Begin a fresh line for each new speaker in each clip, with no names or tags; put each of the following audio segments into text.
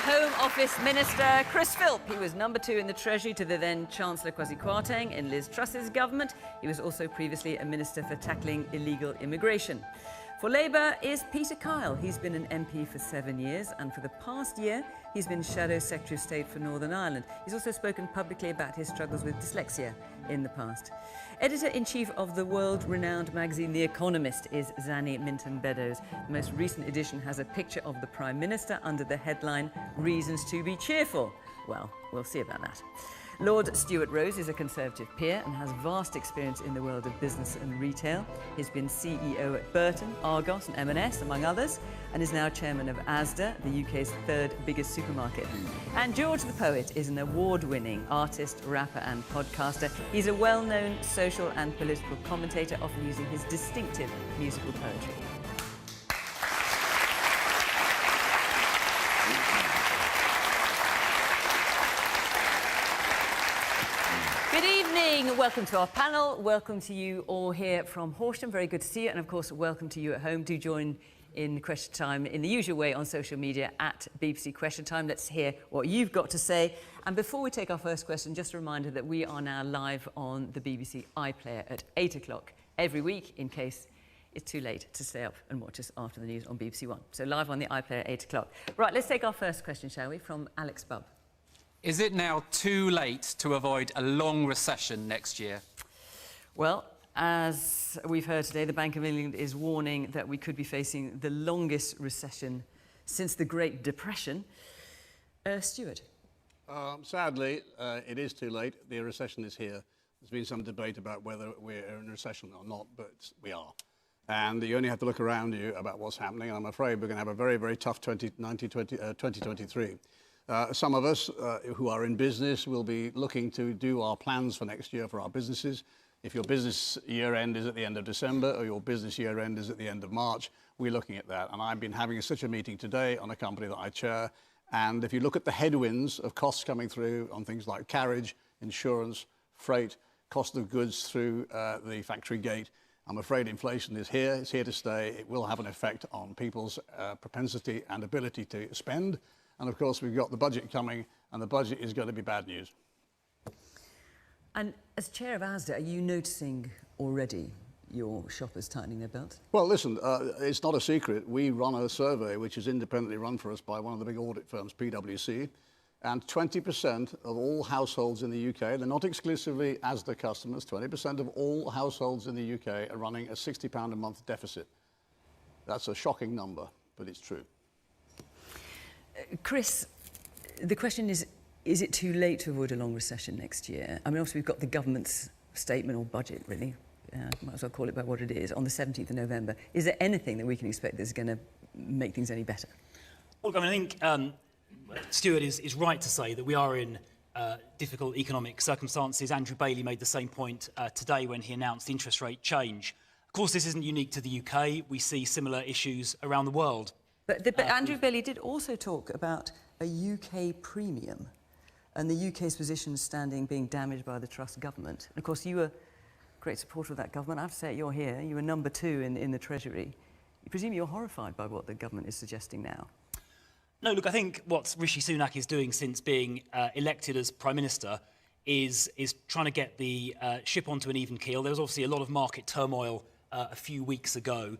Home Office Minister Chris Philp. He was number 2 in the Treasury to the then Chancellor Kwasi Kwarteng in Liz Truss's government. He was also previously a Minister for tackling illegal immigration. For Labour is Peter Kyle. He's been an MP for 7 years, and for the past year, he's been Shadow Secretary of State for Northern Ireland. He's also spoken publicly about his struggles with dyslexia in the past. Editor-in-Chief of the world-renowned magazine The Economist is Zanny Minton-Beddoes. The most recent edition has a picture of the Prime Minister under the headline, "Reasons to be cheerful." Well, we'll see about that. Lord Stuart Rose is a Conservative peer and has vast experience in the world of business and retail. He's been CEO at Burton, Argos and M&S, among others, and is now chairman of Asda, the UK's 3rd biggest supermarket. And George the Poet is an award-winning artist, rapper and podcaster. He's a well-known social and political commentator, often using his distinctive musical poetry. Good evening, welcome to our panel, welcome to you all here from Horsham, very good to see you, and of course welcome to you at home. Do join in Question Time in the usual way on social media at BBC Question Time. Let's hear what you've got to say. And before we take our first question, just a reminder that we are now live on the BBC iPlayer at 8 o'clock every week, in case it's too late to stay up and watch us after the news on BBC One. So live on the iPlayer at 8 o'clock. Right, let's take our first question, shall we, from Alex Bubb.
Is it now too late to avoid a long recession next year? Well, as we've heard today, the Bank of England is warning that we could be facing the longest recession since the Great Depression. Stuart?
Sadly, it is too late. The recession is here. There's been some debate about whether we're in a recession or not, but we are. And you only have to look around you about what's happening. And I'm afraid we're going to have a very, very tough 2023. Some of us who are in business will be looking to do our plans for next year for our businesses. If your business year end is at the end of December or your business year end is at the end of March, we're looking at that. And I've been having such a meeting today on a company that I chair. And if you look at the headwinds of costs coming through on things like carriage, insurance, freight, cost of goods through the factory gate, I'm afraid inflation is here. It's here to stay. It will have an effect on people's propensity and ability to spend. And of course, we've got the budget coming, and the budget is going to be bad news.
And as chair of Asda, are you noticing already your shoppers tightening their belts?
Well, listen, it's not a secret. We run a survey which is independently run for us by one of the big audit firms, PwC, and 20% of all households in the UK, they're not exclusively Asda customers, 20% of all households in the UK are running a £60 a month deficit. That's a shocking number, but it's true.
Chris, the question is it too late to avoid a long recession next year? I mean, obviously, we've got the government's statement or budget, really, might as well call it by what it is, on the 17th of November. Is there anything that we can expect that's going to make things any better?
Well, I mean, I think Stuart is right to say that we are in difficult economic circumstances. Andrew Bailey made the same point today when he announced the interest rate change. Of course, this isn't unique to the UK. We see similar issues around the world.
But Andrew Bailey did also talk about a UK premium and the UK's position standing being damaged by the Truss government. And of course, you were a great supporter of that government. I have to say, you're here. You were number 2 in the Treasury. You presume you're horrified by what the government is suggesting now?
No, look, I think what Rishi Sunak is doing since being elected as Prime Minister is trying to get the ship onto an even keel. There was obviously a lot of market turmoil a few weeks ago.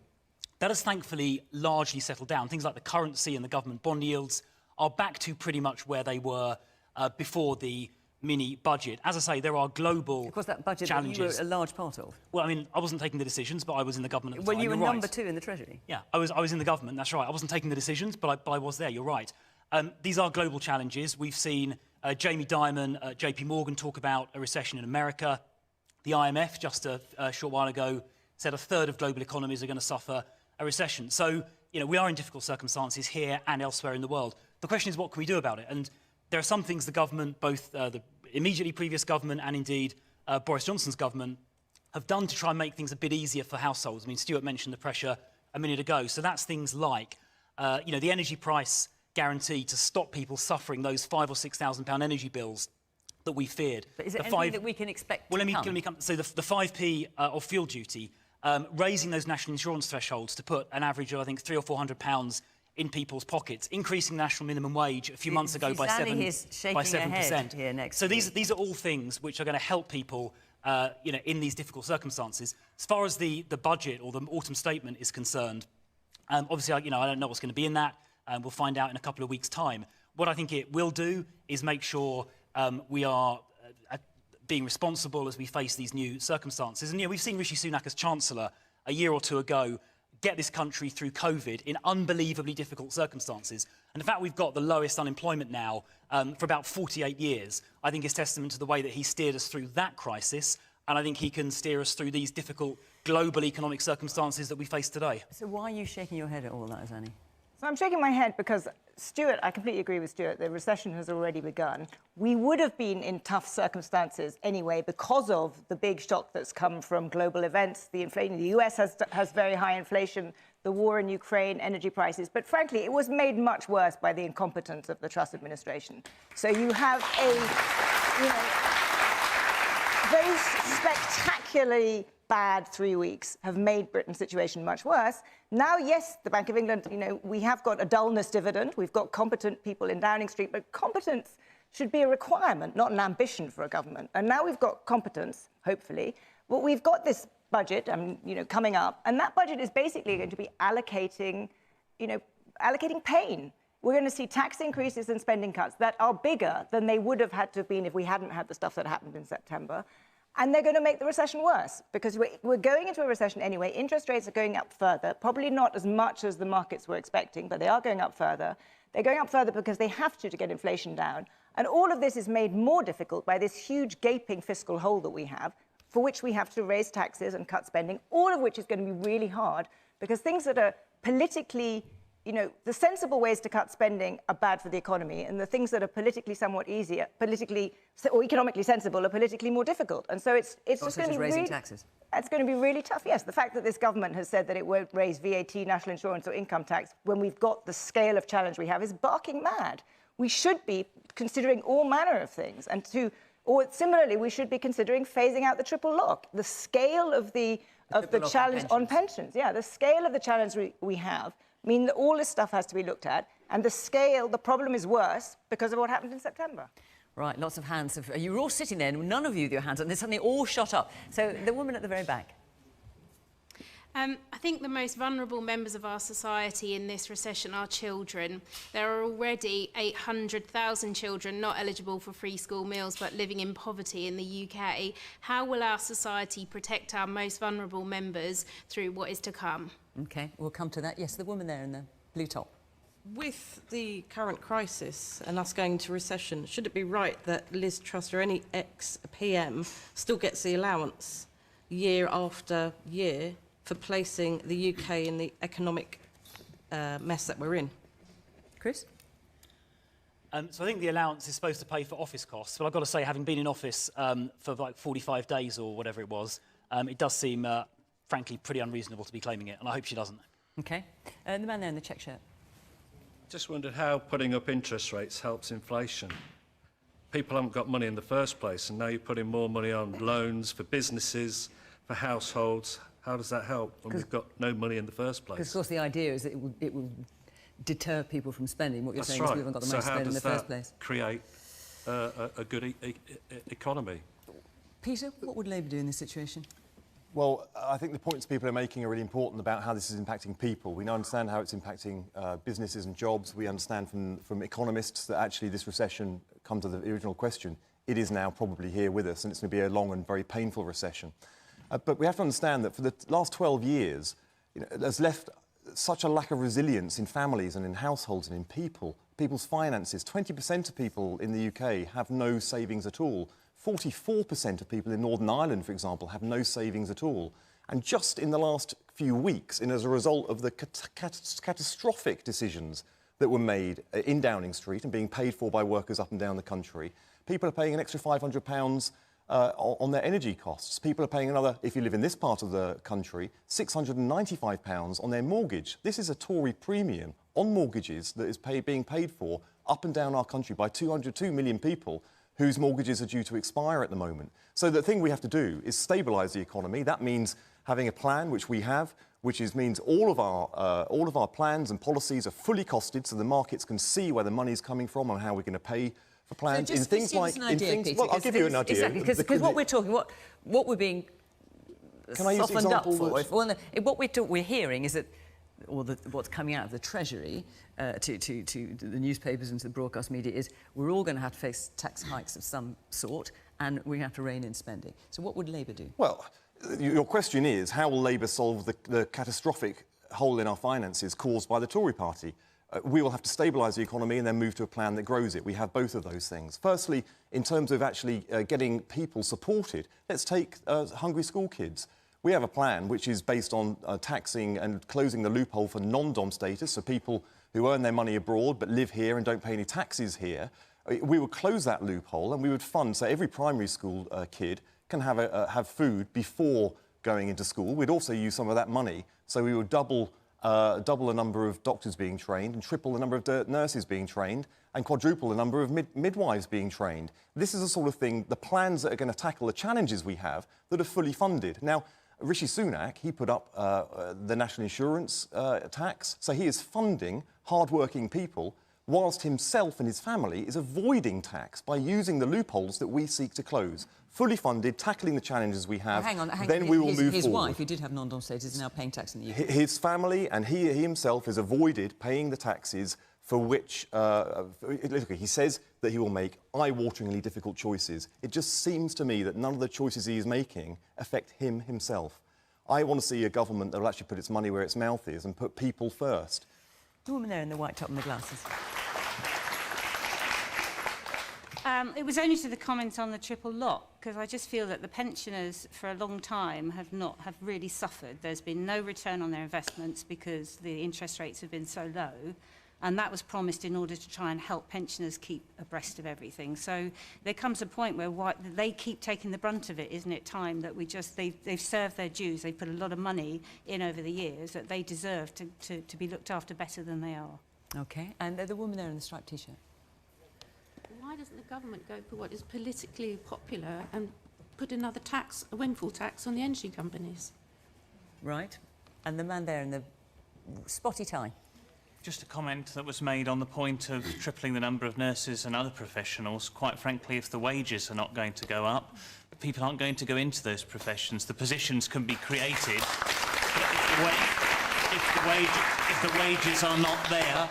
That has thankfully largely settled down. Things like the currency and the government bond yields are back to pretty much where they were before the mini-budget. As I say, there are global challenges.
That budget that you were a large part of?
Well, I mean, I wasn't taking the decisions, but I was in the government at the time.
Well, you were
You're
number
right.
2 in the Treasury?
Yeah, I was in the government, that's right. I wasn't taking the decisions, but I was there, you're right. These are global challenges. We've seen Jamie Dimon at JP Morgan talk about a recession in America. The IMF, just a short while ago, said a third of global economies are going to suffer a recession. So, you know, we are in difficult circumstances here and elsewhere in the world. The question is, what can we do about it? And there are some things the government, both the immediately previous government and indeed Boris Johnson's government, have done to try and make things a bit easier for households. I mean, Stuart mentioned the pressure a minute ago. So that's things like, you know, the energy price guarantee to stop people suffering those £5,000 or £6,000 energy bills that we feared.
But is there anything that we can expect
to
come?
Let me come. So the 5p of fuel duty, raising those national insurance thresholds to put an average of, I think, £300 or £400 in people's pockets, increasing national minimum wage a few months ago by 7%.
Here next
so these are all things which are going to help people in these difficult circumstances. As far as the budget or the autumn statement is concerned, obviously, I don't know what's going to be in that. We'll find out in a couple of weeks' time. What I think it will do is make sure we are being responsible as we face these new circumstances. And we've seen Rishi Sunak as Chancellor a year or two ago get this country through COVID in unbelievably difficult circumstances. And the fact we've got the lowest unemployment now for about 48 years, I think is testament to the way that he steered us through that crisis. And I think he can steer us through these difficult global economic circumstances that we face today.
So why are you shaking your head at all that, Zanny?
So I'm shaking my head because, Stuart, I completely agree with Stuart, the recession has already begun. We would have been in tough circumstances anyway because of the big shock that's come from global events. The inflation, the US has very high inflation, the war in Ukraine, energy prices. But frankly, it was made much worse by the incompetence of the Truss administration. So you have a, those spectacularly bad 3 weeks have made Britain's situation much worse. Now, yes, the Bank of England, we have got a dullness dividend. We've got competent people in Downing Street, but competence should be a requirement, not an ambition for a government. And now we've got competence, hopefully. But we've got this budget, coming up, and that budget is basically going to be allocating pain. We're going to see tax increases and spending cuts that are bigger than they would have had to have been if we hadn't had the stuff that happened in September. And they're going to make the recession worse because we're going into a recession anyway. Interest rates are going up further, probably not as much as the markets were expecting, but they are going up further. They're going up further because they have to get inflation down. And all of this is made more difficult by this huge gaping fiscal hole that we have, for which we have to raise taxes and cut spending, all of which is going to be really hard because things that are politically, the sensible ways to cut spending are bad for the economy, and the things that are politically somewhat easier, or economically sensible, are politically more difficult. And so it's just going to be
raising taxes.
It's going to be really tough. Yes, the fact that this government has said that it won't raise VAT, national insurance, or income tax when we've got the scale of challenge we have is barking mad. We should be considering all manner of things, or similarly, we should be considering phasing out the triple lock. The scale of the challenge on pensions, the scale of the challenge we have mean that all this stuff has to be looked at, and the problem is worse because of what happened in September.
Right, lots of hands. You were all sitting there, and none of you with your hands, and they suddenly all shot up. So the woman at the very back.
I think the most vulnerable members of our society in this recession are children. There are already 800,000 children not eligible for free school meals but living in poverty in the UK. How will our society protect our most vulnerable members through what is to come?
OK, we'll come to that. Yes, the woman there in the blue top.
With the current crisis and us going into recession, should it be right that Liz Truss or any ex-PM still gets the allowance year after year for placing the UK in the economic mess that we're in?
Chris?
So I think the allowance is supposed to pay for office costs, but I've got to say, having been in office for like 45 days or whatever it was, it does seem, frankly, pretty unreasonable to be claiming it, and I hope she doesn't.
OK. The man there in the check shirt.
Just wondered how putting up interest rates helps inflation. People haven't got money in the first place, and now you're putting more money on loans for businesses, for households. How does that help when we've got no money in the first place?
Because, of course, the idea is that it will deter people from spending. What you're saying is we haven't got the money to spend in the first place.
Create a good economy?
Peter, what would Labour do in this situation?
Well, I think the points people are making are really important about how this is impacting people. We now understand how it's impacting businesses and jobs. We understand from economists that actually this recession, come to the original question, it is now probably here with us, and it's going to be a long and very painful recession. But we have to understand that for the last 12 years, there's left such a lack of resilience in families and in households and in people's finances. 20% of people in the UK have no savings at all. 44% of people in Northern Ireland, for example, have no savings at all. And just in the last few weeks, and as a result of the catastrophic decisions that were made in Downing Street and being paid for by workers up and down the country, people are paying an extra £500 on their energy costs. People are paying another, if you live in this part of the country, £695 on their mortgage. This is a Tory premium on mortgages that is being paid for up and down our country by 202 million people whose mortgages are due to expire at the moment. So the thing we have to do is stabilise the economy. That means having a plan, which we have, means all of our plans and policies are fully costed, so the markets can see where the money's coming from and how we're going to pay for plans.
So just give us an idea, Peter,
well, I'll give you an idea.
Exactly, because what we're talking, what we're being softened up for, what we're hearing is that, what's coming out of the Treasury to the newspapers and to the broadcast media is we're all going to have to face tax hikes of some sort, and we have to rein in spending. So what would Labour do?
Well, your question is, how will Labour solve the catastrophic hole in our finances caused by the Tory party? We will have to stabilise the economy and then move to a plan that grows it. We have both of those things. Firstly, in terms of actually getting people supported, let's take hungry school kids. We have a plan which is based on taxing and closing the loophole for non-dom status, so people who earn their money abroad but live here and don't pay any taxes here. We would close that loophole and we would fund, so every primary school kid can have food before going into school. We'd also use some of that money, so we would double the number of doctors being trained and triple the number of nurses being trained and quadruple the number of midwives being trained. This is the sort of thing, the plans that are going to tackle the challenges we have that are fully funded. Now, Rishi Sunak, he put up the national insurance tax, so he is funding hard-working people whilst himself and his family is avoiding tax by using the loopholes that we seek to close. Fully funded, tackling the challenges we have, then we will move forward.
His wife, who did have non-dom status, is now paying tax in the UK.
His family and he himself has avoided paying the taxes for which, he says that he will make eye-wateringly difficult choices. It just seems to me that none of the choices he is making affect him himself. I want to see a government that will actually put its money where its mouth is and put people first.
The woman there in the white top and the glasses.
It was only to the comment on the triple lock, because I just feel that the pensioners for a long time have really suffered. There's been no return on their investments because the interest rates have been so low, and that was promised in order to try and help pensioners keep abreast of everything. So there comes a point where they keep taking the brunt of it, isn't it time that they've served their dues, they've put a lot of money in over the years, that they deserve to be looked after better than they are.
OK, and the woman there in the striped T-shirt.
Why doesn't the government go for what is politically popular and put another tax, a windfall tax, on the energy companies?
Right. And the man there in the spotty tie.
Just a comment that was made on the point of tripling the number of nurses and other professionals. Quite frankly, if the wages are not going to go up, people aren't going to go into those professions. The positions can be created, but if the wages are not there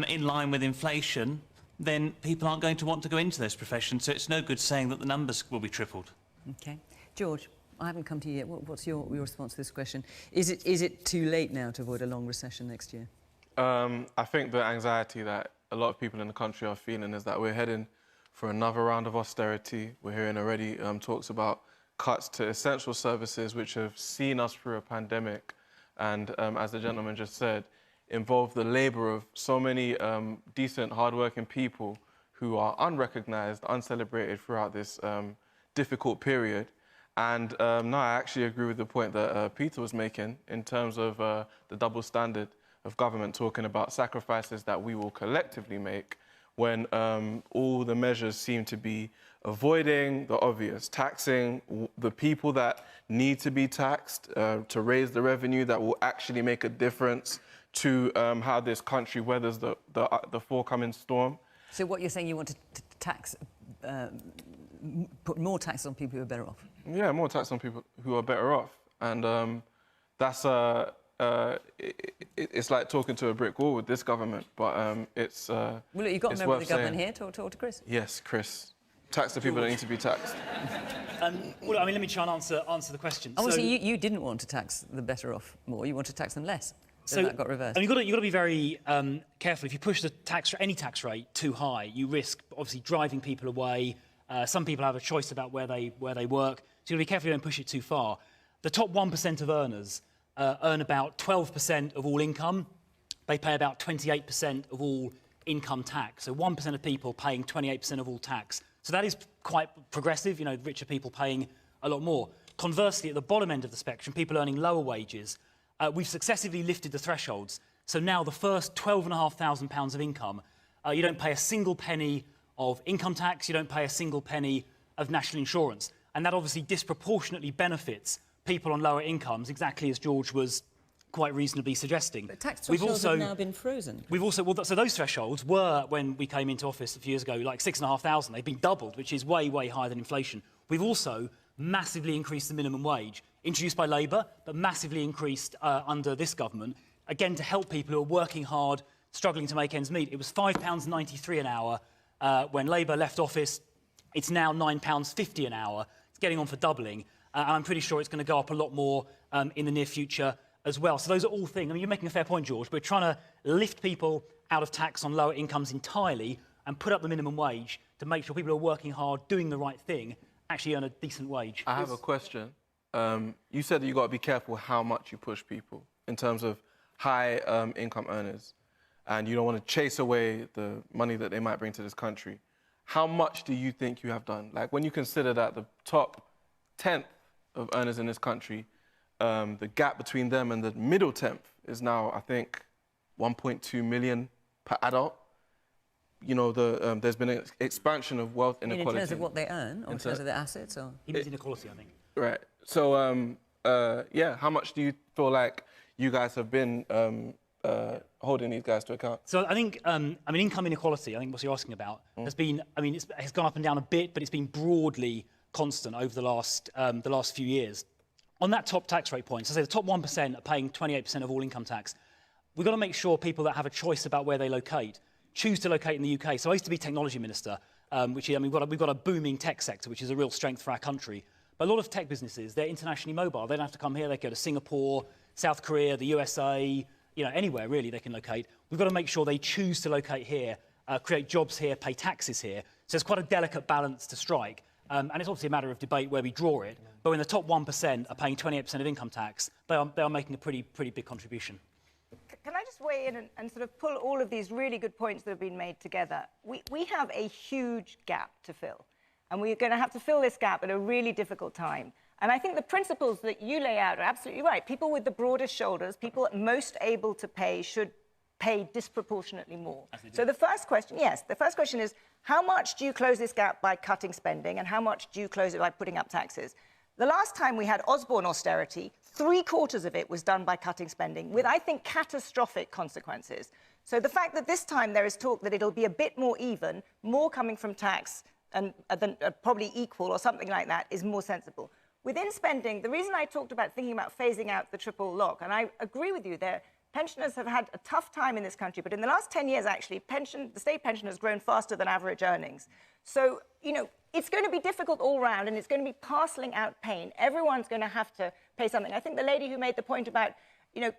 in line with inflation, then people aren't going to want to go into those professions, so it's no good saying that the numbers will be tripled.
OK. George, I haven't come to you yet. What's your response to this question? Is it too late now to avoid a long recession next year?
I think the anxiety that a lot of people in the country are feeling is that we're heading for another round of austerity. We're hearing already talks about cuts to essential services, which have seen us through a pandemic and, as the gentleman just said, involve the labour of so many decent, hard-working people who are unrecognised, uncelebrated throughout this difficult period. And no, I actually agree with the point that Peter was making in terms of the double standard of government talking about sacrifices that we will collectively make when all the measures seem to be avoiding the obvious, taxing the people that need to be taxed to raise the revenue that will actually make a difference to how this country weathers the forthcoming storm.
So what you're saying, you want to tax, put more tax on people who are better off? Yeah,
more tax on people who are better off. And that's it's like talking to a brick wall with this government, but it's
well, look, you've got a member of the government here. Talk to Chris.
Yes, Chris. Tax the people that need to be taxed.
Well, I mean, let me try and answer the question.
Obviously, you didn't want to tax the better off more. You want to tax them less. So that got reversed.
And you've got to be very careful. If you push the any tax rate too high, you risk obviously driving people away. Some people have a choice about where they work. So you've got to be careful you don't push it too far. The top 1% of earners earn about 12% of all income. They pay about 28% of all income tax. So 1% of people paying 28% of all tax. So that is quite progressive. You know, richer people paying a lot more. Conversely, at the bottom end of the spectrum, people earning lower wages, we've successively lifted the thresholds. So now the first £12,500 of income, you don't pay a single penny of income tax, you don't pay a single penny of national insurance. And that obviously disproportionately benefits people on lower incomes, exactly as George was quite reasonably suggesting.
But tax thresholds have now been frozen.
We've also, well, so those thresholds were, when we came into office a few years ago, like 6,500. They've been doubled, which is way, way higher than inflation. We've also massively increased the minimum wage, introduced by Labour, but massively increased under this government, again, to help people who are working hard, struggling to make ends meet. It was £5.93 an hour when Labour left office. It's now £9.50 an hour. It's getting on for doubling. And I'm pretty sure it's going to go up a lot more in the near future as well. So those are all things. I mean, you're making a fair point, George. We're trying to lift people out of tax on lower incomes entirely and put up the minimum wage to make sure people who are working hard, doing the right thing, actually earn a decent wage.
I have a question. You said that you've got to be careful how much you push people in terms of high income earners, and you don't want to chase away the money that they might bring to this country. How much do you think you have done? Like, when you consider that the top 10th of earners in this country, the gap between them and the middle 10th is now, I think, 1.2 million per adult. You know, there's been an expansion of wealth inequality.
In terms of what they earn, or in terms of their assets? Or?
It means inequality, I think.
Right. So, yeah, how much do you feel like you guys have been holding these guys to account?
So I think, income inequality, I think what you're asking about, has been, it has gone up and down a bit, but it's been broadly constant over the last few years. On that top tax rate point, so say the top 1% are paying 28% of all income tax. We've got to make sure people that have a choice about where they locate choose to locate in the UK. So I used to be technology minister, which is, we've got a booming tech sector, which is a real strength for our country. But a lot of tech businesses, they're internationally mobile. They don't have to come here. They go to Singapore, South Korea, the USA, anywhere really they can locate. We've got to make sure they choose to locate here, create jobs here, pay taxes here. So it's quite a delicate balance to strike. And it's obviously a matter of debate where we draw it. But when the top 1% are paying 28% of income tax, they are making a pretty big contribution.
Can I just weigh in and sort of pull all of these really good points that have been made together? We have a huge gap to fill. And we're going to have to fill this gap at a really difficult time. And I think the principles that you lay out are absolutely right. People with the broadest shoulders, people most able to pay, should pay disproportionately more. So the first question is, how much do you close this gap by cutting spending, and how much do you close it by putting up taxes? The last time we had Osborne austerity, 3/4 of it was done by cutting spending, with, I think, catastrophic consequences. So the fact that this time there is talk that it'll be a bit more even, more coming from tax, and than probably equal or something like that, is more sensible. Within spending, the reason I talked about thinking about phasing out the triple lock, and I agree with you there, pensioners have had a tough time in this country, but in the last 10 years, actually, the state pension has grown faster than average earnings. So, it's going to be difficult all round, and it's going to be parceling out pain. Everyone's going to have to pay something. I think the lady who made the point about,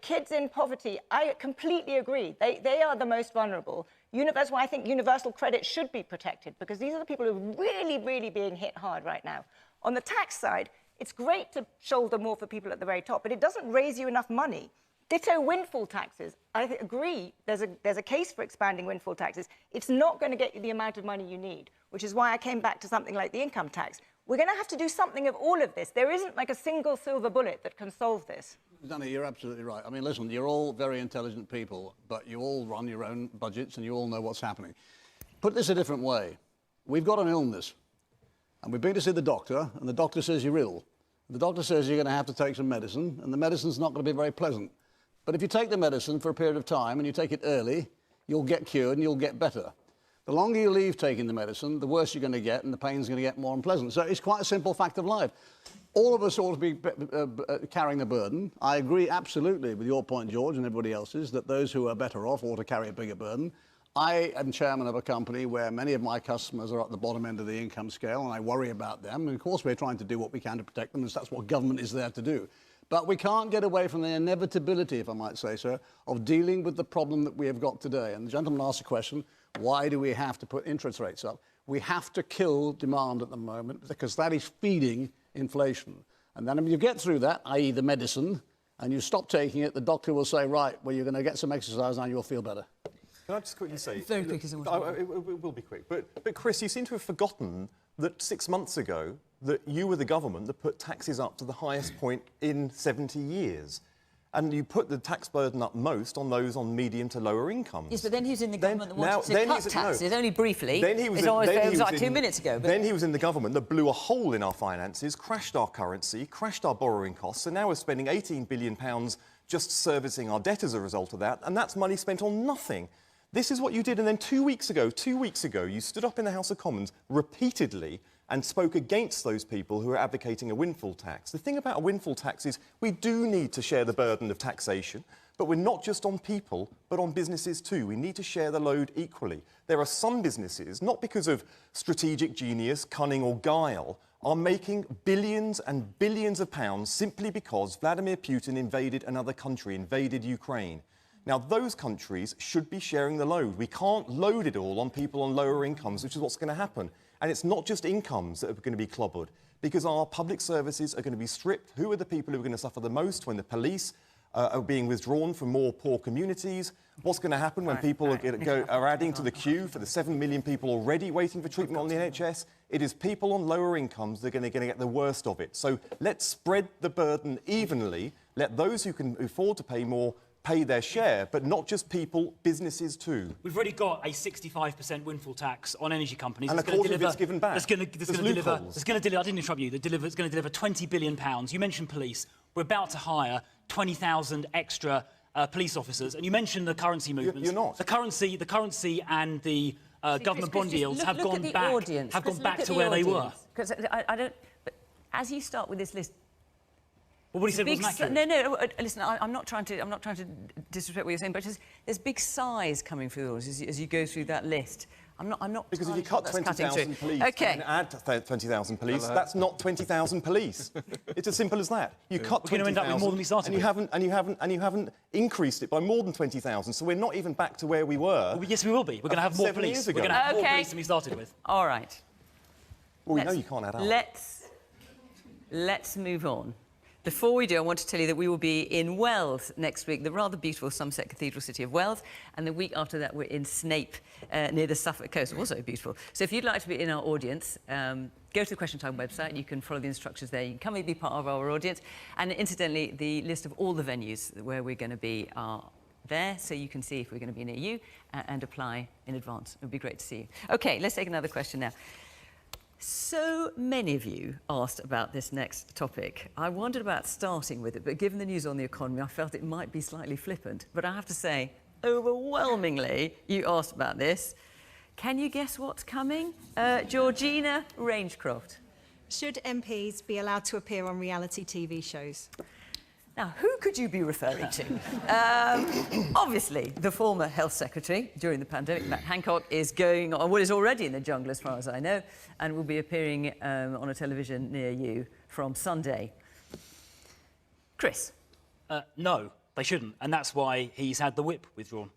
kids in poverty, I completely agree. They are the most vulnerable. That's why I think universal credit should be protected, because these are the people who are really, really being hit hard right now. On the tax side, it's great to shoulder more for people at the very top, but it doesn't raise you enough money. Ditto windfall taxes. I agree there's a case for expanding windfall taxes. It's not going to get you the amount of money you need, which is why I came back to something like the income tax. We're going to have to do something of all of this. There isn't like a single silver bullet that can solve this.
Danny, you're absolutely right. I mean, listen, you're all very intelligent people, but you all run your own budgets and you all know what's happening. Put this a different way. We've got an illness, and we've been to see the doctor, and the doctor says you're ill. The doctor says you're going to have to take some medicine, and the medicine's not going to be very pleasant. But if you take the medicine for a period of time and you take it early, you'll get cured and you'll get better. The longer you leave taking the medicine, the worse you're going to get, and the pain's going to get more unpleasant. So it's quite a simple fact of life. All of us ought to be carrying the burden. I agree absolutely with your point, George, and everybody else's, that those who are better off ought to carry a bigger burden. I am chairman of a company where many of my customers are at the bottom end of the income scale, and I worry about them. And of course, we're trying to do what we can to protect them, and that's what government is there to do. But we can't get away from the inevitability, if I might say so, of dealing with the problem that we have got today. And the gentleman asked a question, why do we have to put interest rates up? We have to kill demand at the moment, because that is feeding inflation. And then when you get through that, i.e. the medicine, and you stop taking it, the doctor will say, right, well, you're going to get some exercise now, you'll feel better.
Can I just quickly say...
Very quick, as
it will be quick. But Chris, you seem to have forgotten that 6 months ago, that you were the government that put taxes up to the highest point in 70 years. and you put the tax burden up most on those on medium to lower incomes.
Yes, but then he was in the government that wanted to cut taxes, only briefly.
Then he was,
it was like 2 minutes ago.
Then he was in the government that blew a hole in our finances, crashed our currency, crashed our borrowing costs, and now we're spending £18 billion just servicing our debt as a result of that, and that's money spent on nothing. This is what you did, and then 2 weeks ago, you stood up in the House of Commons repeatedly and spoke against those people who are advocating a windfall tax. The thing about a windfall tax is we do need to share the burden of taxation, but we're not just on people, but on businesses too. We need to share the load equally. There are some businesses, not because of strategic genius, cunning or guile, are making billions and billions of pounds simply because Vladimir Putin invaded another country, invaded Ukraine. Now, those countries should be sharing the load. We can't load it all on people on lower incomes, which is what's going to happen. And it's not just incomes that are going to be clobbered, because our public services are going to be stripped. Who are the people who are going to suffer the most when the police are being withdrawn from more poor communities? What's going to happen when people are adding to the queue for the 7 million people already waiting for treatment on the NHS? It is people on lower incomes that are going to get the worst of it. So let's spread the burden evenly. Let those who can afford to pay more pay their share, but not just people, businesses too.
We've already got a 65% windfall tax on energy companies.
And a quarter of it's given back.
That's going to deliver. I didn't interrupt you. It's going to deliver £20 billion. You mentioned police. We're about to hire 20,000 extra police officers, and you mentioned the currency movements.
You're not.
The currency and the government bond yields have gone back to where they were.
Because I don't. But as you start with this list.
Well, what he said wasn't accurate.
No. Listen, I'm not trying to disrespect what you're saying, but there's big sighs coming through as you go through that list. I'm not.
Because if you cut 20,000 police and add 20,000 police, that's not 20,000 police. It's as simple as that. You cut 20,000,
we're going to end up with more than we started with.
And you haven't increased it by more than 20,000. So we're not even back to where we were.
Well, yes, we will be. We're going to have more police. We're going to have more police than we started with.
All right.
Well, we know you can't add up.
Let's move on. Before we do, I want to tell you that we will be in Wells next week, the rather beautiful Somerset Cathedral city of Wells, and the week after that we're in Snape, near the Suffolk coast, also beautiful. So if you'd like to be in our audience, go to the Question Time website, you can follow the instructions there, you can come and be part of our audience, and incidentally, the list of all the venues where we're going to be are there, so you can see if we're going to be near you and apply in advance. It would be great to see you. OK, let's take another question now. So many of you asked about this next topic. I wondered about starting with it, but given the news on the economy, I felt it might be slightly flippant. But I have to say, overwhelmingly, you asked about this. Can you guess what's coming? Georgina Rangecroft.
Should MPs be allowed to appear on reality TV shows?
Now, who could you be referring to? Obviously, the former Health Secretary during the pandemic, Matt Hancock, is going on, well, is already in the jungle, as far as I know, and will be appearing on a television near you from Sunday. Chris?
No, they shouldn't, and that's why he's had the whip withdrawn.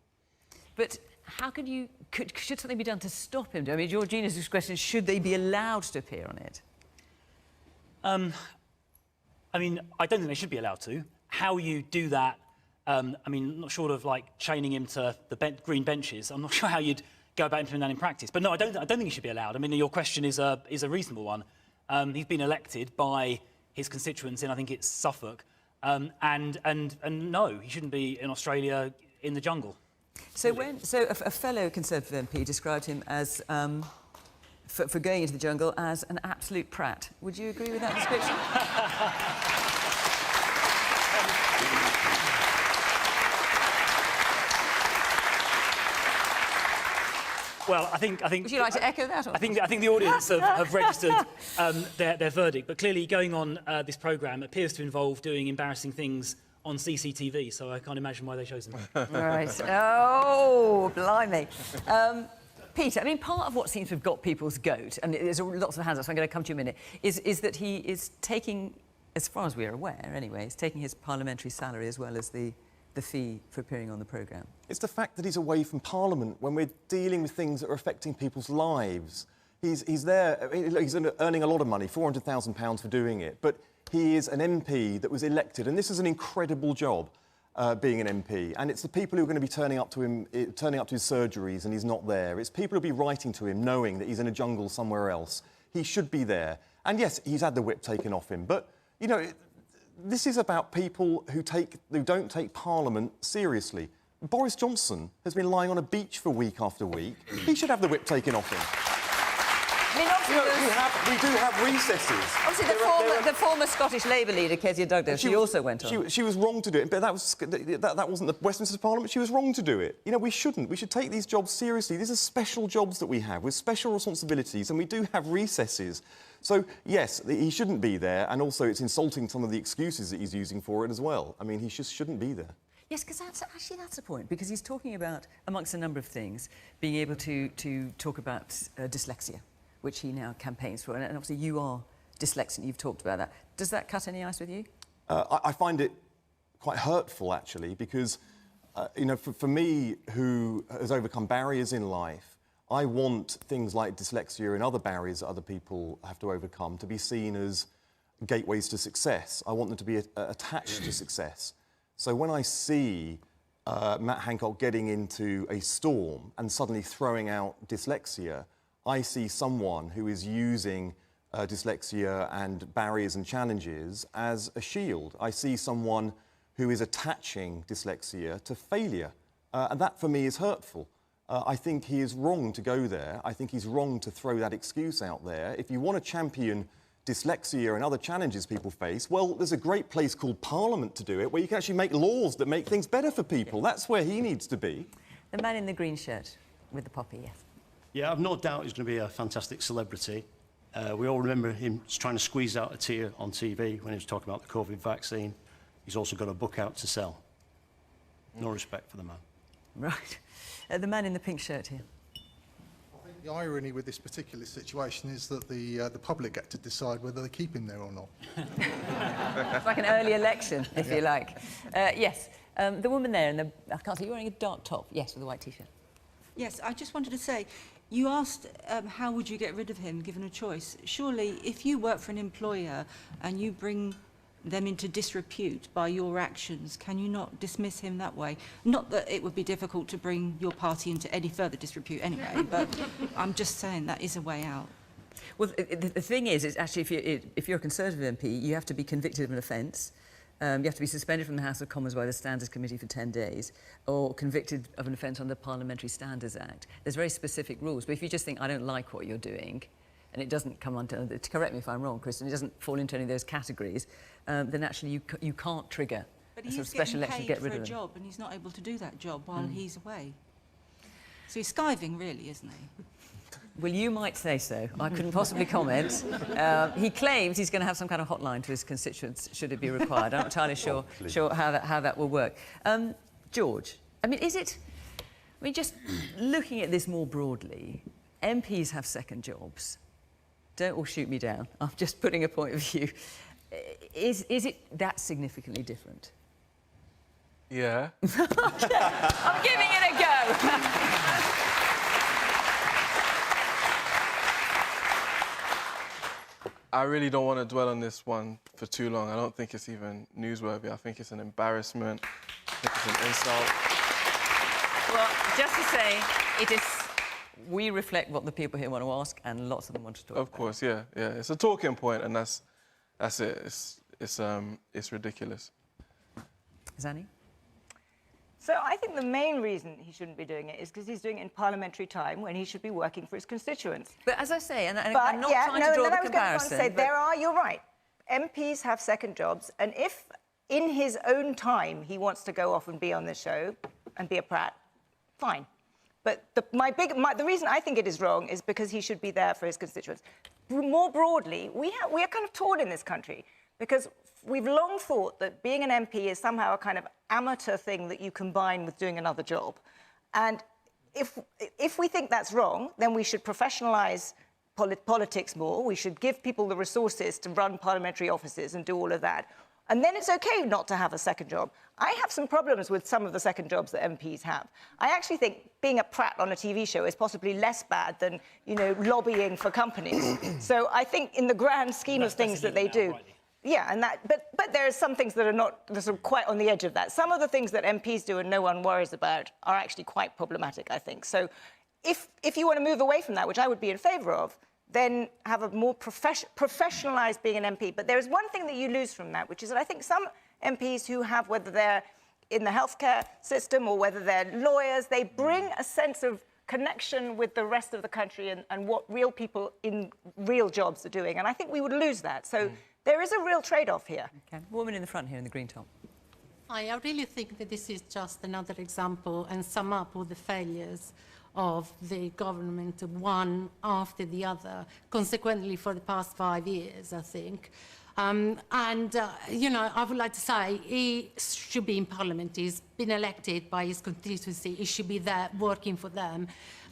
But how can you... Should something be done to stop him? I mean, Georgina's question, should they be allowed to appear on it?
I mean, I don't think they should be allowed to. How you do that, I mean, not short of like chaining him to the green benches, I'm not sure how you'd go about implementing that in practice. But no, I don't think he should be allowed. I mean, your question is a reasonable one. He's been elected by his constituents in, I think it's Suffolk, and no, he shouldn't be in Australia in the jungle.
So a fellow Conservative MP described him as for going into the jungle as an absolute prat. Would you agree with that description?
Well, I think.
Would you like to echo that? Or?
I think the audience have registered their verdict. But clearly, going on this programme appears to involve doing embarrassing things on CCTV. So I can't imagine why they chose him.
Right. Oh, blimey. Peter, I mean, part of what seems to have got people's goat, and there's lots of hands up, so I'm going to come to you in a minute, is that he is taking, as far as we're aware anyway, he's taking his parliamentary salary as well as the fee for appearing on the programme.
It's the fact that he's away from Parliament when we're dealing with things that are affecting people's lives. He's there, he's earning a lot of money, £400,000 for doing it, but he is an MP that was elected, and this is an incredible job. Being an MP, and it's the people who are going to be turning up to him, turning up to his surgeries, and he's not there. It's people who'll be writing to him, knowing that he's in a jungle somewhere else. He should be there. And yes, he's had the whip taken off him, but you know, this is about people who don't take Parliament seriously. Boris Johnson has been lying on a beach for week after week. He should have the whip taken off him.
I mean,
we do have recesses.
Obviously, the former Scottish Labour leader, Kezia Douglas, she also went on.
She was wrong to do it, but that wasn't the Westminster Parliament. She was wrong to do it. You know, we shouldn't. We should take these jobs seriously. These are special jobs that we have with special responsibilities, and we do have recesses. So, yes, he shouldn't be there, and also it's insulting some of the excuses that he's using for it as well. I mean, he just shouldn't be there.
Yes, because that's a point, because he's talking about, amongst a number of things, being able to talk about dyslexia, which he now campaigns for. And obviously you are dyslexic, you've talked about that. Does that cut any ice with you?
I find it quite hurtful, actually, because, you know, for me, who has overcome barriers in life, I want things like dyslexia and other barriers that other people have to overcome to be seen as gateways to success. I want them to be attached to success. So when I see Matt Hancock getting into a storm and suddenly throwing out dyslexia, I see someone who is using dyslexia and barriers and challenges as a shield. I see someone who is attaching dyslexia to failure. And that, for me, is hurtful. I think he is wrong to go there. I think he's wrong to throw that excuse out there. If you want to champion dyslexia and other challenges people face, well, there's a great place called Parliament to do it, where you can actually make laws that make things better for people. That's where he needs to be.
The man in the green shirt with the poppy, yes.
Yeah, I've no doubt he's going to be a fantastic celebrity. We all remember him trying to squeeze out a tear on TV when he was talking about the COVID vaccine. He's also got a book out to sell. No respect for the man.
Right. The man in the pink shirt here.
I think the irony with this particular situation is that the public get to decide whether they keep him there or not.
It's like an early election, if you like. Yes, the woman there, I can't see, you're wearing a dark top. Yes, with a white T-shirt.
Yes, I just wanted to say, you asked how would you get rid of him given a choice. Surely, if you work for an employer and you bring them into disrepute by your actions, can you not dismiss him that way? Not that it would be difficult to bring your party into any further disrepute anyway, but I'm just saying that is a way out.
Well, the thing is actually, if you're a Conservative MP, you have to be convicted of an offence. You have to be suspended from the House of Commons by the Standards Committee for 10 days, or convicted of an offence under the Parliamentary Standards Act. There's very specific rules, but if you just think, I don't like what you're doing, and it doesn't come under, correct me if I'm wrong, Kristen, it doesn't fall into any of those categories, then actually you can't trigger a sort of special election to get rid of him.
But he's getting paid for a job, and he's not able to do that job while he's away. So he's skiving, really, isn't he?
Well, you might say so. I couldn't possibly comment. He claims he's going to have some kind of hotline to his constituents, should it be required. I'm not entirely sure how that will work. George, I mean, just looking at this more broadly, MPs have second jobs. Don't all shoot me down. I'm just putting a point of view. Is it that significantly different?
Yeah.
I'm giving it a go.
I really don't want to dwell on this one for too long. I don't think it's even newsworthy. I think it's an embarrassment. I think it's an insult.
Well, just to say, we reflect what the people here want to ask, and lots of them want to talk about.
Of course, yeah. It's a talking point, and that's it. It's ridiculous.
Zanny?
So I think the main reason he shouldn't be doing it is because he's doing it in parliamentary time when he should be working for his constituents.
But as I say, and I'm not trying to draw the comparison...
You're right. MPs have second jobs, and if in his own time he wants to go off and be on the show and be a prat, fine. But the reason I think it is wrong is because he should be there for his constituents. More broadly, we are kind of torn in this country because we've long thought that being an MP is somehow a kind of amateur thing that you combine with doing another job. And if we think that's wrong, then we should professionalise politics more. We should give people the resources to run parliamentary offices and do all of that. And then it's OK not to have a second job. I have some problems with some of the second jobs that MPs have. I actually think being a prat on a TV show is possibly less bad than, lobbying for companies. So I think in the grand scheme of things that they do... Yeah, but there are some things that are not sort of quite on the edge of that. Some of the things that MPs do and no one worries about are actually quite problematic, I think. So if you want to move away from that, which I would be in favour of, then have a more professionalised being an MP. But there is one thing that you lose from that, which is that I think some MPs who have, whether they're in the healthcare system or whether they're lawyers, they bring a sense of connection with the rest of the country and what real people in real jobs are doing. And I think we would lose that. So there is a real trade-off here.
Okay. Woman in the front here in the green top.
I really think that this is just another example and sum up all the failures of the government, one after the other, consequently for the past 5 years, I think. You know, I would like to say he should be in Parliament. He's been elected by his constituency. He should be there working for them.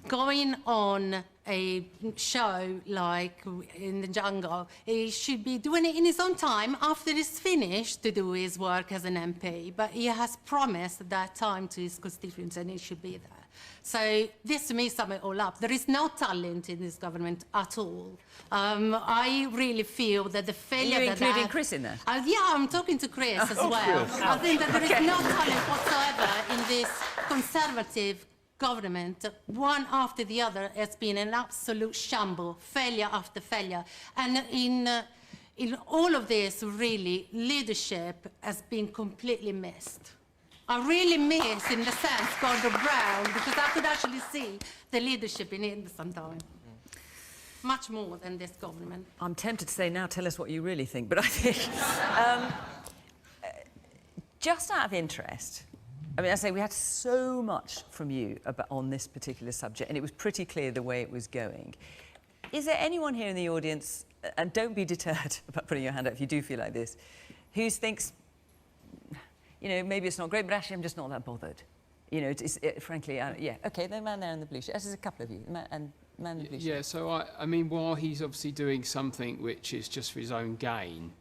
Going on a show like in the jungle, he should be doing it in his own time after he's finished to do his work as an MP. But he has promised that time to his constituents and he should be there. So this to me sums it all up. There is no talent in this government at all. I really feel that the failure...
Are you including Chris in there?
Yeah, I'm talking to Chris as well. I think that there is no talent whatsoever in this Conservative government. One after the other has been an absolute shamble, failure after failure. And in all of this, really, leadership has been completely missed. I really miss, in the sense, Gordon Brown, because I could actually see the leadership in him sometimes. Much more than this government.
I'm tempted to say now, tell us what you really think, but I think... just out of interest, I mean, I say we had so much from you on this particular subject, and it was pretty clear the way it was going. Is there anyone here in the audience, and don't be deterred about putting your hand up if you do feel like this, who thinks, you know, maybe it's not great, but actually I'm just not that bothered? You know, frankly, yeah. OK, the man there in the blue shirt. There's a couple of you. The man in the blue shirt.
Yeah, so I mean, while he's obviously doing something which is just for his own gain,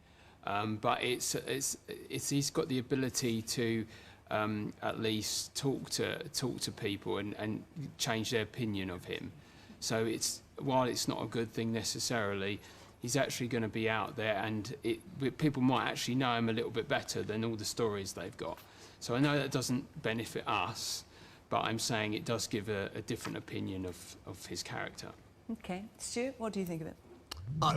but he's got the ability to at least talk to people and change their opinion of him. So while it's not a good thing necessarily, he's actually going to be out there, and people might actually know him a little bit better than all the stories they've got. So I know that doesn't benefit us, but I'm saying it does give a different opinion of his character.
OK. Stuart, what do you think of it?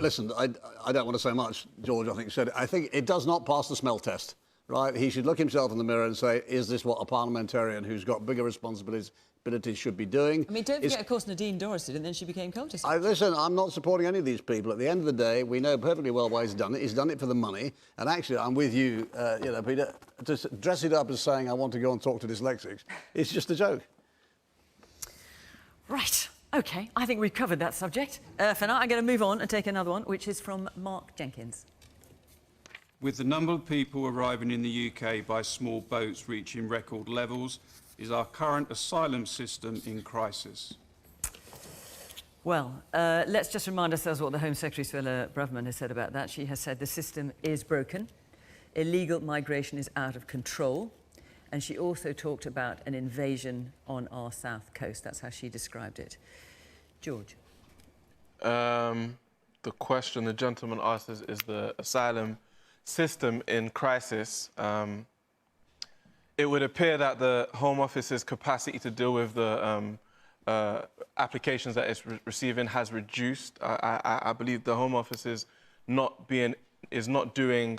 Listen, I don't want to say much. George, I think, said it. I think it does not pass the smell test, right? He should look himself in the mirror and say, is this what a parliamentarian who's got bigger responsibilities should be doing?
I mean, don't forget, of course, Nadine Dorris did, and then she became Culture Secretary.
Listen, I'm not supporting any of these people. At the end of the day, we know perfectly well why he's done it. He's done it for the money. And actually, I'm with you, you know, Peter, to dress it up as saying I want to go and talk to dyslexics, it's just a joke.
Right. OK, I think we've covered that subject. For now, I'm going to move on and take another one, which is from Mark Jenkins.
With the number of people arriving in the UK by small boats reaching record levels, is our current asylum system in crisis?
Well, let's just remind ourselves what the Home Secretary, Suella Braverman, has said about that. She has said the system is broken, illegal migration is out of control, and she also talked about an invasion on our south coast. That's how she described it. George?
The question the gentleman asked is the asylum system in crisis. It would appear that the Home Office's capacity to deal with the applications that it's receiving has reduced. I believe the Home Office is not doing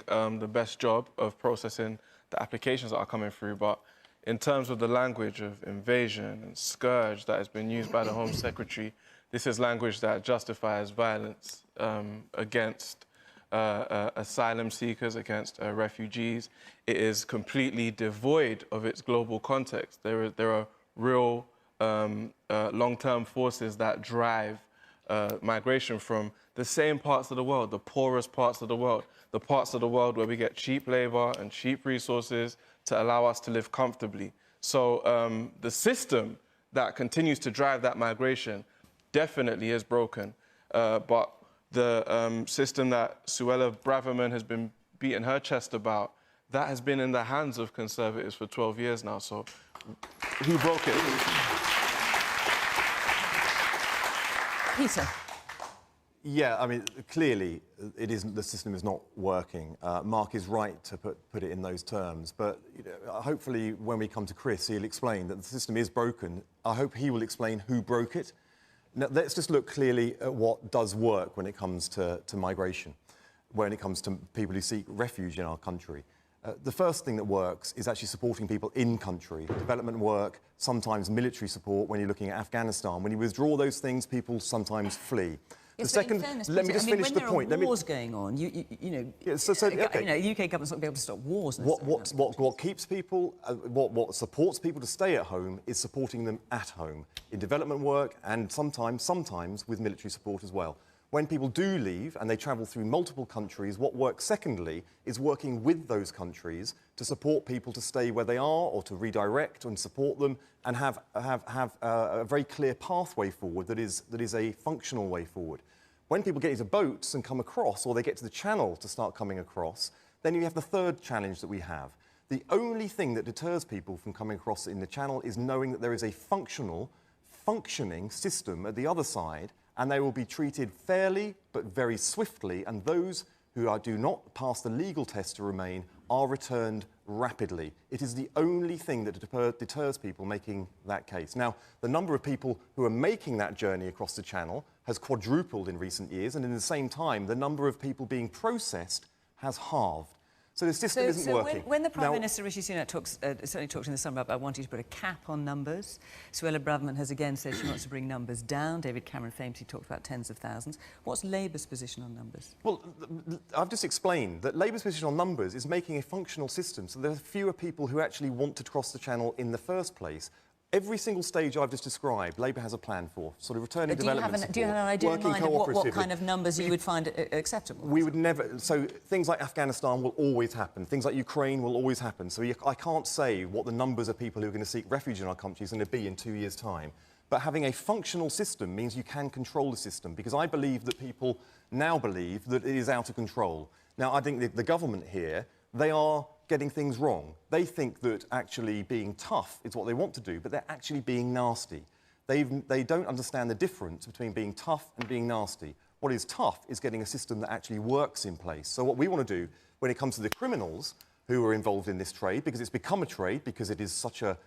the best job of processing the applications that are coming through. But in terms of the language of invasion and scourge that has been used by the Home Secretary, this is language that justifies violence against asylum seekers, against refugees. It is completely devoid of its global context. There are real long-term forces that drive migration from the same parts of the world, the poorest parts of the world, the parts of the world where we get cheap labour and cheap resources to allow us to live comfortably. So the system that continues to drive that migration definitely is broken. But the system that Suella Braverman has been beating her chest about, that has been in the hands of Conservatives for 12 years now. So who broke it?
Peter?
Yeah, I mean, clearly, the system is not working. Mark is right to put it in those terms, but you know, hopefully when we come to Chris, he'll explain that the system is broken. I hope he will explain who broke it, Now, let's just look clearly at what does work when it comes to migration, when it comes to people who seek refuge in our country. The first thing that works is actually supporting people in country. Development work, sometimes military support when you're looking at Afghanistan. When you withdraw those things, people sometimes flee.
Yes,
The second,
fairness,
let me just finish the point.
When there are wars going on, you know,
yeah,
the UK government's not be able to stop wars.
What keeps people, what supports people to stay at home is supporting them at home in development work and sometimes with military support as well. When people do leave and they travel through multiple countries, what works secondly is working with those countries to support people to stay where they are or to redirect and support them and have a very clear pathway forward that is a functional way forward. When people get into boats and come across, or they get to the channel to start coming across, then you have the third challenge that we have. The only thing that deters people from coming across in the channel is knowing that there is a functioning system at the other side, and they will be treated fairly but very swiftly, and those who do not pass the legal test to remain are returned rapidly. It is the only thing that deters people making that case. Now, the number of people who are making that journey across the channel has quadrupled in recent years, and in the same time, the number of people being processed has halved. So the system isn't working.
When the Prime Minister, Rishi Sunak, certainly talked in the summer about wanting to put a cap on numbers, Suella Braverman has again said she wants to bring numbers down. David Cameron famously talked about tens of thousands. What's Labour's position on numbers?
Well, I've just explained that Labour's position on numbers is making a functional system so there are fewer people who actually want to cross the channel in the first place. Every single stage I've just described, Labour has a plan for, sort of returning development support,
do you have an idea in mind of what kind of numbers you would find acceptable?
We would never... So things like Afghanistan will always happen. Things like Ukraine will always happen. So I can't say what the numbers of people who are going to seek refuge in our country is going to be in 2 years' time. But having a functional system means you can control the system, because I believe that people now believe that it is out of control. Now, I think the government here, they are getting things wrong. They think that actually being tough is what they want to do, but they're actually being nasty. They don't understand the difference between being tough and being nasty. What is tough is getting a system that actually works in place. So what we want to do when it comes to the criminals who are involved in this trade, because it's become a trade, because it is such a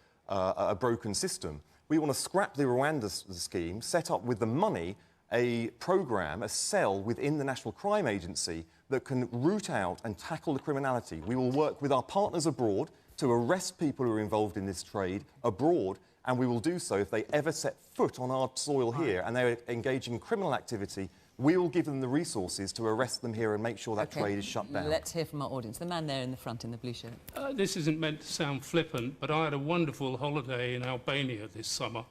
broken system, we want to scrap the Rwanda scheme, set up with the money a programme, a cell within the National Crime Agency that can root out and tackle the criminality. We will work with our partners abroad to arrest people who are involved in this trade abroad, and we will do so if they ever set foot on our soil here and they're engaging in criminal activity. We will give them the resources to arrest them here and make sure that trade is shut down.
Let's hear from our audience. The man there in the front in the blue shirt.
This isn't meant to sound flippant, but I had a wonderful holiday in Albania this summer,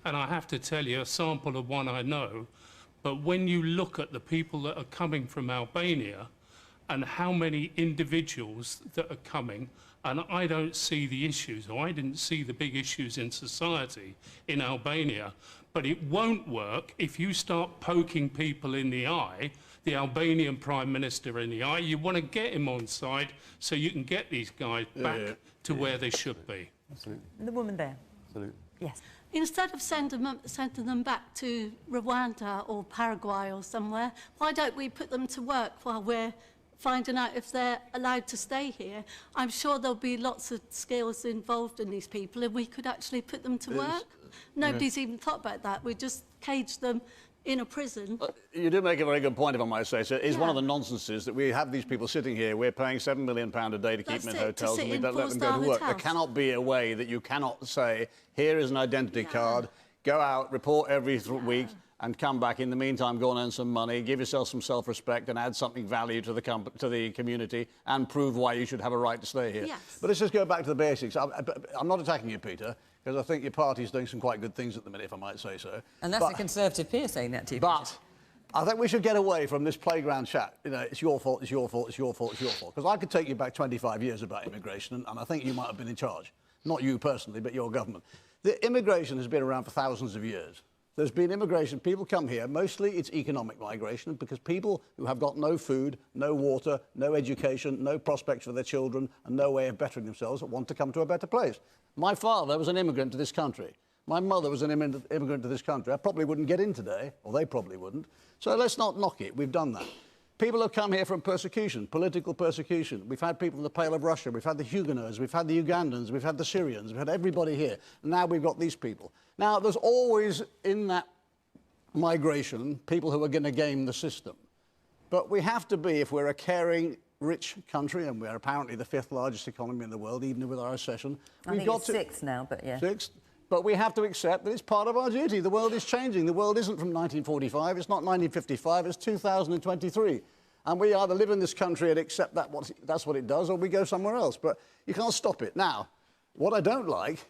and I have to tell you, a sample of one I know. But when you look at the people that are coming from Albania and how many individuals that are coming, and I don't see the issues, or I didn't see the big issues in society in Albania, but it won't work if you start poking people in the eye, the Albanian Prime Minister in the eye. You want to get him on side so you can get these guys back to where they should be.
Absolutely.
And the woman there.
Absolutely.
Yes.
Instead of sending them back to Rwanda or Paraguay or somewhere, why don't we put them to work while we're finding out if they're allowed to stay here? I'm sure there'll be lots of skills involved in these people, and we could actually put them to work. Nobody's even thought about that. We just cage them in a prison.
You do make a very good point, if I might say so. It is one of the nonsenses that we have these people sitting here, we're paying £7 million a day to keep them in hotels, and we don't let them go to work. There cannot be a way that you cannot say, here is an identity card, go out, report every week, and come back. In the meantime, go and earn some money, give yourself some self-respect, and add something value to the community, and prove why you should have a right to stay here.
Yes.
But let's just go back to the basics. I'm not attacking you, Peter, because I think your party's doing some quite good things at the minute, if I might say so.
And that's a Conservative peer saying that to you.
But I think we should get away from this playground chat. You know, it's your fault, it's your fault, it's your fault, it's your fault. Because I could take you back 25 years about immigration, and I think you might have been in charge. Not you personally, but your government. The immigration has been around for thousands of years. There's been immigration. People come here. Mostly it's economic migration, because people who have got no food, no water, no education, no prospects for their children, and no way of bettering themselves want to come to a better place. My father was an immigrant to this country. My mother was an immigrant to this country. I probably wouldn't get in today, or they probably wouldn't. So let's not knock it. We've done that. People have come here from persecution, political persecution. We've had people from the Pale of Russia. We've had the Huguenots. We've had the Ugandans. We've had the Syrians. We've had everybody here. And now we've got these people. Now, there's always in that migration, people who are going to game the system. But we have to be, if we're a caring, rich country, and we're apparently the 5th largest economy in the world, even with our recession.
I think it's 6th now, but yeah.
6th. But we have to accept that it's part of our duty. The world is changing. The world isn't from 1945. It's not 1955. It's 2023. And we either live in this country and accept that that's what it does, or we go somewhere else. But you can't stop it. Now, what I don't like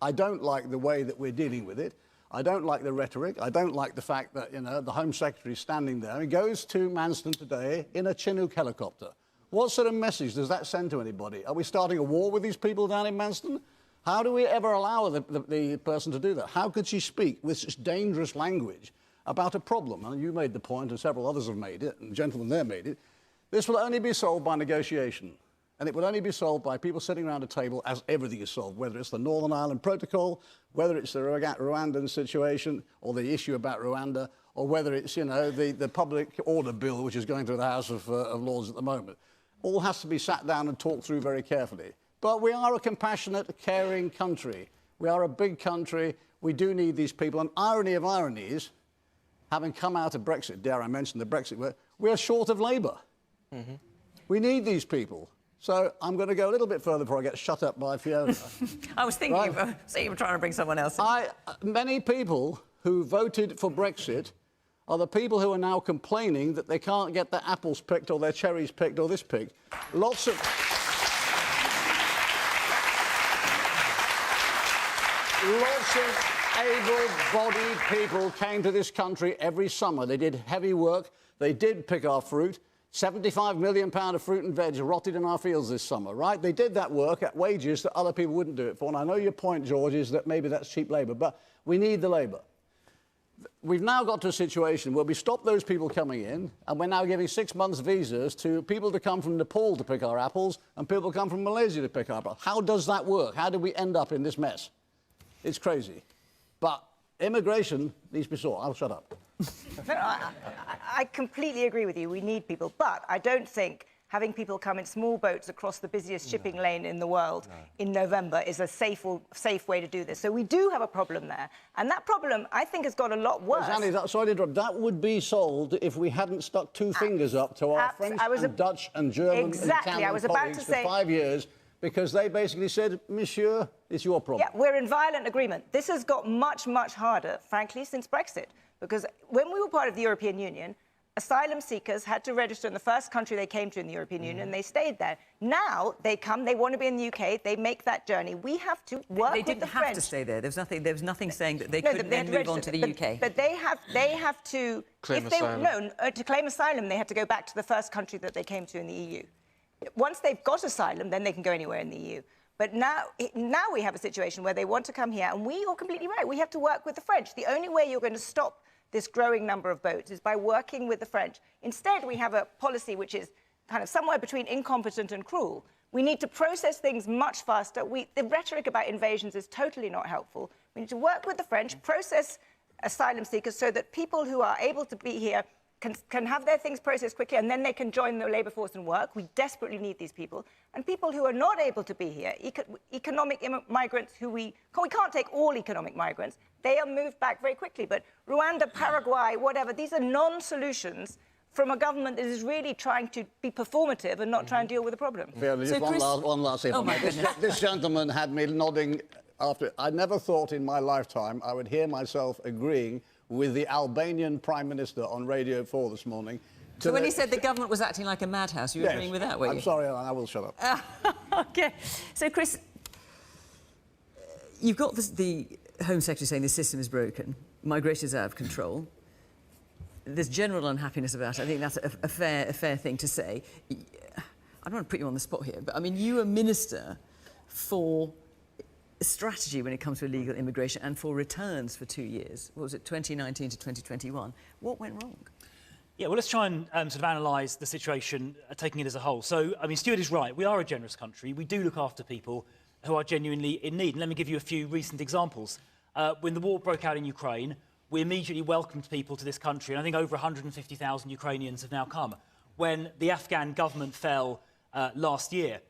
the way that we're dealing with it. I don't like the rhetoric. I don't like the fact that, you know, the Home Secretary is standing there. He goes to Manston today in a Chinook helicopter. What sort of message does that send to anybody? Are we starting a war with these people down in Manston? How do we ever allow the person to do that? How could she speak with such dangerous language about a problem? And you made the point, and several others have made it, and gentlemen there made it. This will only be solved by negotiation. And it will only be solved by people sitting around a table as everything is solved, whether it's the Northern Ireland Protocol, whether it's the Rwandan situation, or the issue about Rwanda, or whether it's, you know, the public order bill, which is going through the House of Lords at the moment. All has to be sat down and talked through very carefully. But we are a compassionate, caring country. We are a big country. We do need these people. And irony of ironies, having come out of Brexit, dare I mention the Brexit word, we are short of labour. Mm-hmm. We need these people. So I'm going to go a little bit further before I get shut up by Fiona.
I was thinking of you were trying to bring someone else in.
Many people who voted for Brexit are the people who are now complaining that they can't get their apples picked or their cherries picked or this picked. Lots of able-bodied people came to this country every summer. They did heavy work. They did pick our fruit. £75 million of fruit and veg rotted in our fields this summer, right? They did that work at wages that other people wouldn't do it for. And I know your point, George, is that maybe that's cheap labour, but we need the labour. We've now got to a situation where we stop those people coming in, and we're now giving 6 months visas to people to come from Nepal to pick our apples and people to come from Malaysia to pick our apples. How does that work? How do we end up in this mess? It's crazy. But immigration needs to be sorted. I'll shut up.
No, I completely agree with you. We need people. But I don't think having people come in small boats across the busiest shipping lane in the world in November is a safe way to do this. So we do have a problem there. And that problem, I think, has got a lot worse.
Annie, sorry to interrupt. That would be solved if we hadn't stuck two fingers up to our French and Dutch and German and Italian colleagues for 5 years, because they basically said, Monsieur, it's your problem.
Yeah, we're in violent agreement. This has got much, much harder, frankly, since Brexit. Because when we were part of the European Union, asylum seekers had to register in the first country they came to in the European Union, and they stayed there. Now they come, they want to be in the UK, they make that journey. We have to work with the French. They didn't have
to stay there. There was nothing saying that they couldn't then move on to the UK.
But they have to
claim asylum.
To claim asylum, they had to go back to the first country that they came to in the EU. Once they've got asylum, then they can go anywhere in the EU. But now we have a situation where they want to come here, and you're completely right. We have to work with the French. The only way you're going to stop this growing number of boats is by working with the French. Instead, we have a policy which is kind of somewhere between incompetent and cruel. We need to process things much faster. The rhetoric about invasions is totally not helpful. We need to work with the French, process asylum seekers so that people who are able to be here can have their things processed quickly, and then they can join the labour force and work. We desperately need these people. And people who are not able to be here, economic migrants who we can't take all economic migrants, they are moved back very quickly. But Rwanda, Paraguay, whatever, these are non-solutions from a government that is really trying to be performative and not try and deal with the problem.
Fiona, just one last thing.
Oh, my goodness.
This gentleman had me nodding after. I never thought in my lifetime I would hear myself agreeing with the Albanian Prime Minister on Radio 4 this morning.
So when he said the government was acting like a madhouse, you were agreeing with that, were you?
I'm sorry, I will shut up.
OK. So, Chris, you've got the Home Secretary saying the system is broken, migration is out of control. There's general unhappiness about it. I think that's a fair thing to say. I don't want to put you on the spot here, but, I mean, you were Minister for strategy when it comes to illegal immigration and for returns for 2 years. What was it, 2019 to 2021? What went wrong?
Yeah, well, let's try and sort of analyse the situation, taking it as a whole. So, I mean, Stuart is right. We are a generous country. We do look after people who are genuinely in need. And let me give you a few recent examples. When the war broke out in Ukraine, we immediately welcomed people to this country, and I think over 150,000 Ukrainians have now come. When the Afghan government fell last year,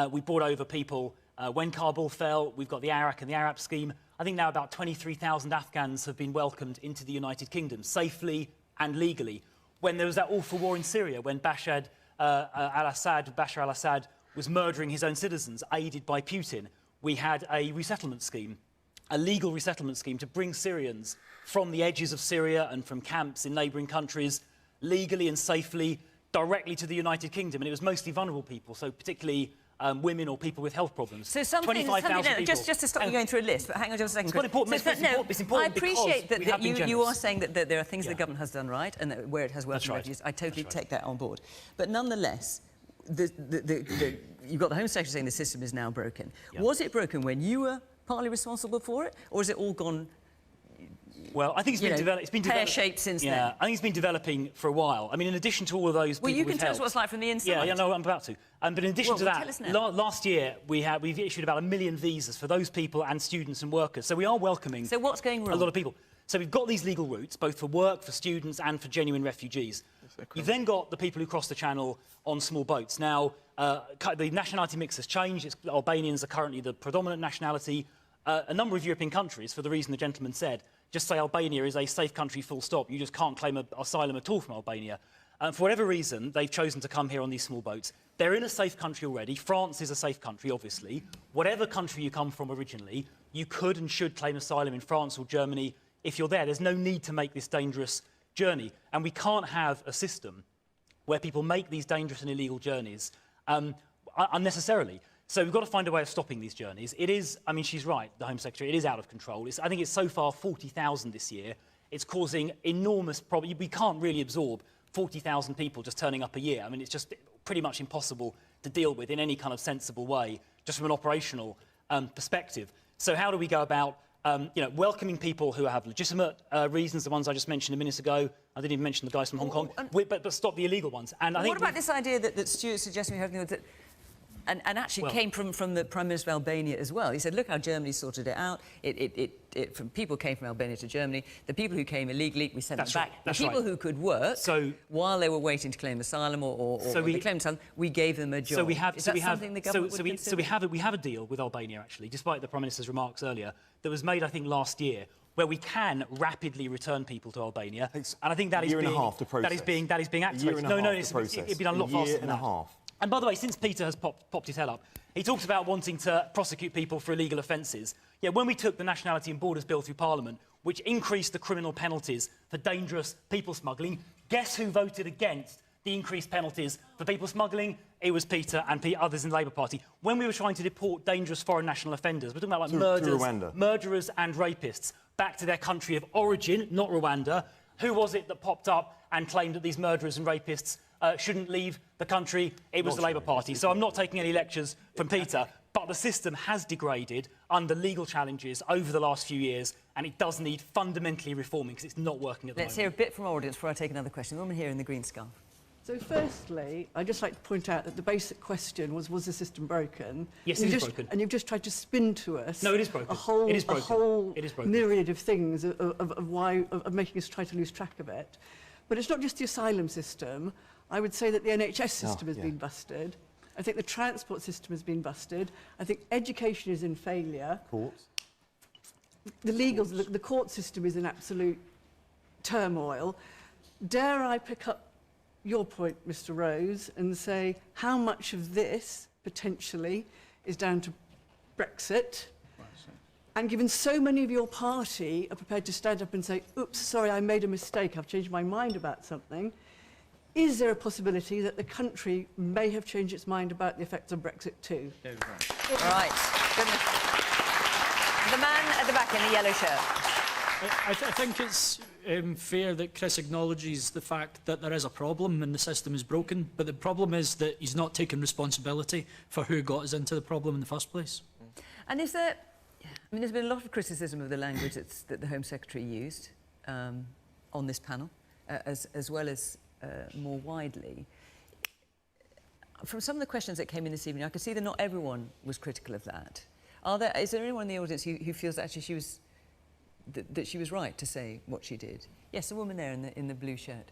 we brought over people When Kabul fell, we've got the Iraq and the Arab scheme. I think now about 23,000 Afghans have been welcomed into the United Kingdom, safely and legally. When there was that awful war in Syria, when Bashar al-Assad was murdering his own citizens, aided by Putin, we had a resettlement scheme, a legal resettlement scheme to bring Syrians from the edges of Syria and from camps in neighbouring countries legally and safely directly to the United Kingdom. And it was mostly vulnerable people, so particularly women or people with health problems.
So something, no, just to stop you going through a list, but hang on just a second.
It's important, it's important
I appreciate that, you are saying that there are things the government has done right and that where it has welcomed refugees. I totally take that on board. But nonetheless, you've got the Home Secretary saying the system is now broken. Yep. Was it broken when you were partly responsible for it, or has it all gone...
Well, I think it's been
pear-shaped since then.
I think it's been developing for a while. I mean, in addition to all of those people
you can tell us what it's like from the inside.
Yeah, no, I'm about to. But in addition to that, last year we've issued about 1 million visas for those people and students and workers. So we are welcoming
a lot of
people. So we've got these legal routes, both for work, for students and for genuine refugees. You've then got the people who cross the channel on small boats. Now, the nationality mix has changed. Albanians are currently the predominant nationality. A number of European countries, for the reason the gentleman said, just say Albania is a safe country full stop. You just can't claim asylum at all from Albania. For whatever reason, they've chosen to come here on these small boats. They're in a safe country already. France is a safe country, obviously. Whatever country you come from originally, you could and should claim asylum in France or Germany if you're there. There's no need to make this dangerous journey. And we can't have a system where people make these dangerous and illegal journeys unnecessarily. So we've got to find a way of stopping these journeys. It is, I mean, she's right, the Home Secretary, it is out of control. I think it's so far 40,000 this year. It's causing enormous problems. We can't really absorb 40,000 people just turning up a year. I mean, it's just pretty much impossible to deal with in any kind of sensible way, just from an operational perspective. So how do we go about welcoming people who have legitimate reasons, the ones I just mentioned a minute ago? I didn't even mention the guys from Hong Kong, but stop the illegal ones. And I think
what about this idea that Stuart's suggesting we have that... And actually came from the Prime Minister of Albania as well. He said, look how Germany sorted it out. People came from Albania to Germany. The people who came illegally, we sent them back. The people who could work, while they were waiting to claim asylum or they claimed asylum, we gave them a job.
So we have,
Is that something the government would consider?
So we have a deal with Albania, actually, despite the Prime Minister's remarks earlier, that was made, I think, last year, where we can rapidly return people to Albania. And I think that is being activated. No, it's been done a lot faster than that. And by the way, since Peter has popped his head up, he talks about wanting to prosecute people for illegal offences. Yeah, when we took the Nationality and Borders Bill through Parliament, which increased the criminal penalties for dangerous people smuggling, guess who voted against the increased penalties for people smuggling? It was Peter and others in the Labour Party. When we were trying to deport dangerous foreign national offenders, we're talking about murderers and rapists back to their country of origin, not Rwanda. Who was it that popped up and claimed that these murderers and rapists shouldn't leave the country? It was the Labour Party. So I'm not taking any lectures from Peter, but the system has degraded under legal challenges over the last few years, and it does need fundamentally reforming because it's not working at the moment.
Let's hear a bit from our audience before I take another question. The woman here in the green scarf.
So firstly, I'd just like to point out that the basic question was the system broken?
Yes, it is broken.
And you've just tried to spin to us...
No, it is broken.
A whole
It is broken.
myriad of things of making us try to lose track of it. But it's not just the asylum system. I would say that the NHS system has been busted. I think the transport system has been busted. I think education is in failure.
Courts.
The court system is in absolute turmoil. Dare I pick up your point, Mr. Rose, and say how much of this, potentially, is down to Brexit? And given so many of your party are prepared to stand up and say, oops, sorry, I made a mistake, I've changed my mind about something, is there a possibility that the country may have changed its mind about the effects of Brexit too?
Right. Goodness. The man at the back in the yellow shirt.
I think it's fair that Chris acknowledges the fact that there is a problem and the system is broken, but the problem is that he's not taking responsibility for who got us into the problem in the first place.
And is there... I mean, there's been a lot of criticism of the language that the Home Secretary used on this panel, as well as more widely. From some of the questions that came in this evening, I could see that not everyone was critical of that. Is there anyone in the audience who feels that actually that she was right to say what she did? Yes, the woman there in the blue shirt.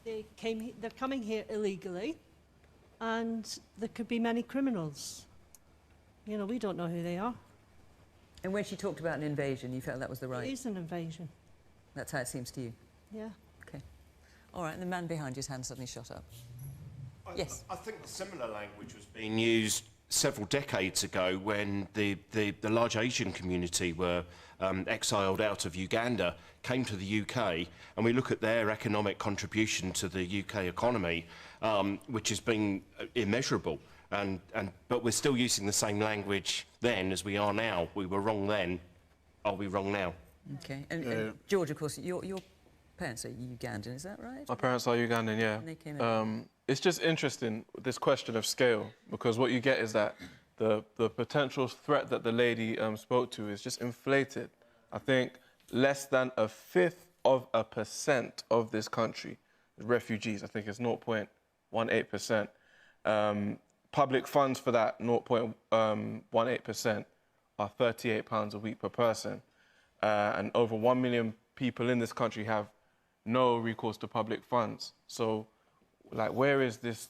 They're coming here illegally, and there could be many criminals.
You know, we don't know who they are.
And when she talked about an invasion, you felt that was the right...
It is an invasion.
That's how it seems to you?
Yeah.
OK. All right, and the man behind you's hand suddenly shot up. Yes?
I think similar language was being used several decades ago when the large Asian community were exiled out of Uganda, came to the UK, and we look at their economic contribution to the UK economy, which has been immeasurable. But we're still using the same language then as we are now. We were wrong then. Are we wrong now?
OK. And George, of course, your parents are Ugandan, is that right?
My parents are Ugandan, yeah.
And they came in.
It's just interesting, this question of scale, because what you get is that the potential threat that the lady spoke to is just inflated. I think less than 1/5% of this country is refugees. I think it's 0.18%. Public funds for that 0.18% are £38 a week per person. And over 1 million people in this country have no recourse to public funds. So, like, where is this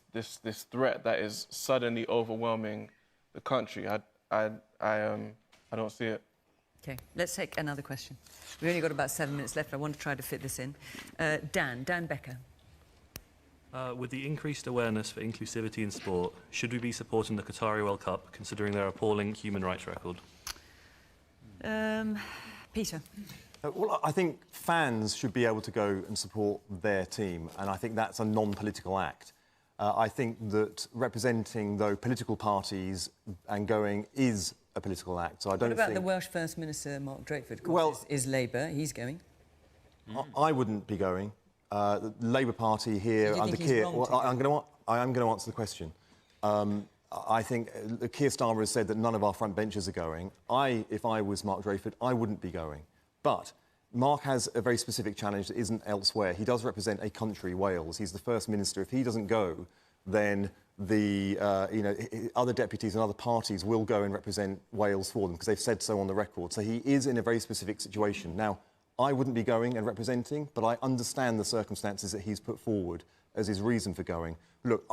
threat that is suddenly overwhelming the country? I don't see it.
OK, let's take another question. We've only got about 7 minutes left. I want to try to fit this in. Dan Becker.
With the increased awareness for inclusivity in sport, should we be supporting the Qatari World Cup, considering their appalling human rights record?
Peter.
Well, I think fans should be able to go and support their team, and I think that's a non-political act. I think that representing, though, political parties and going is a political act. So I don't
What about
think...
the Welsh First Minister, Mark Drakeford? Of course, is Labour. He's going.
I wouldn't be going. The Labour Party here under Keir... I am going to answer the question. I think Keir Starmer has said that none of our front benches are going. If I was Mark Drakeford, I wouldn't be going. But Mark has a very specific challenge that isn't elsewhere. He does represent a country, Wales. He's the First Minister. If he doesn't go, then the other deputies and other parties will go and represent Wales for them because they've said so on the record. So he is in a very specific situation. Now, I wouldn't be going and representing, but I understand the circumstances that he's put forward as his reason for going. Look,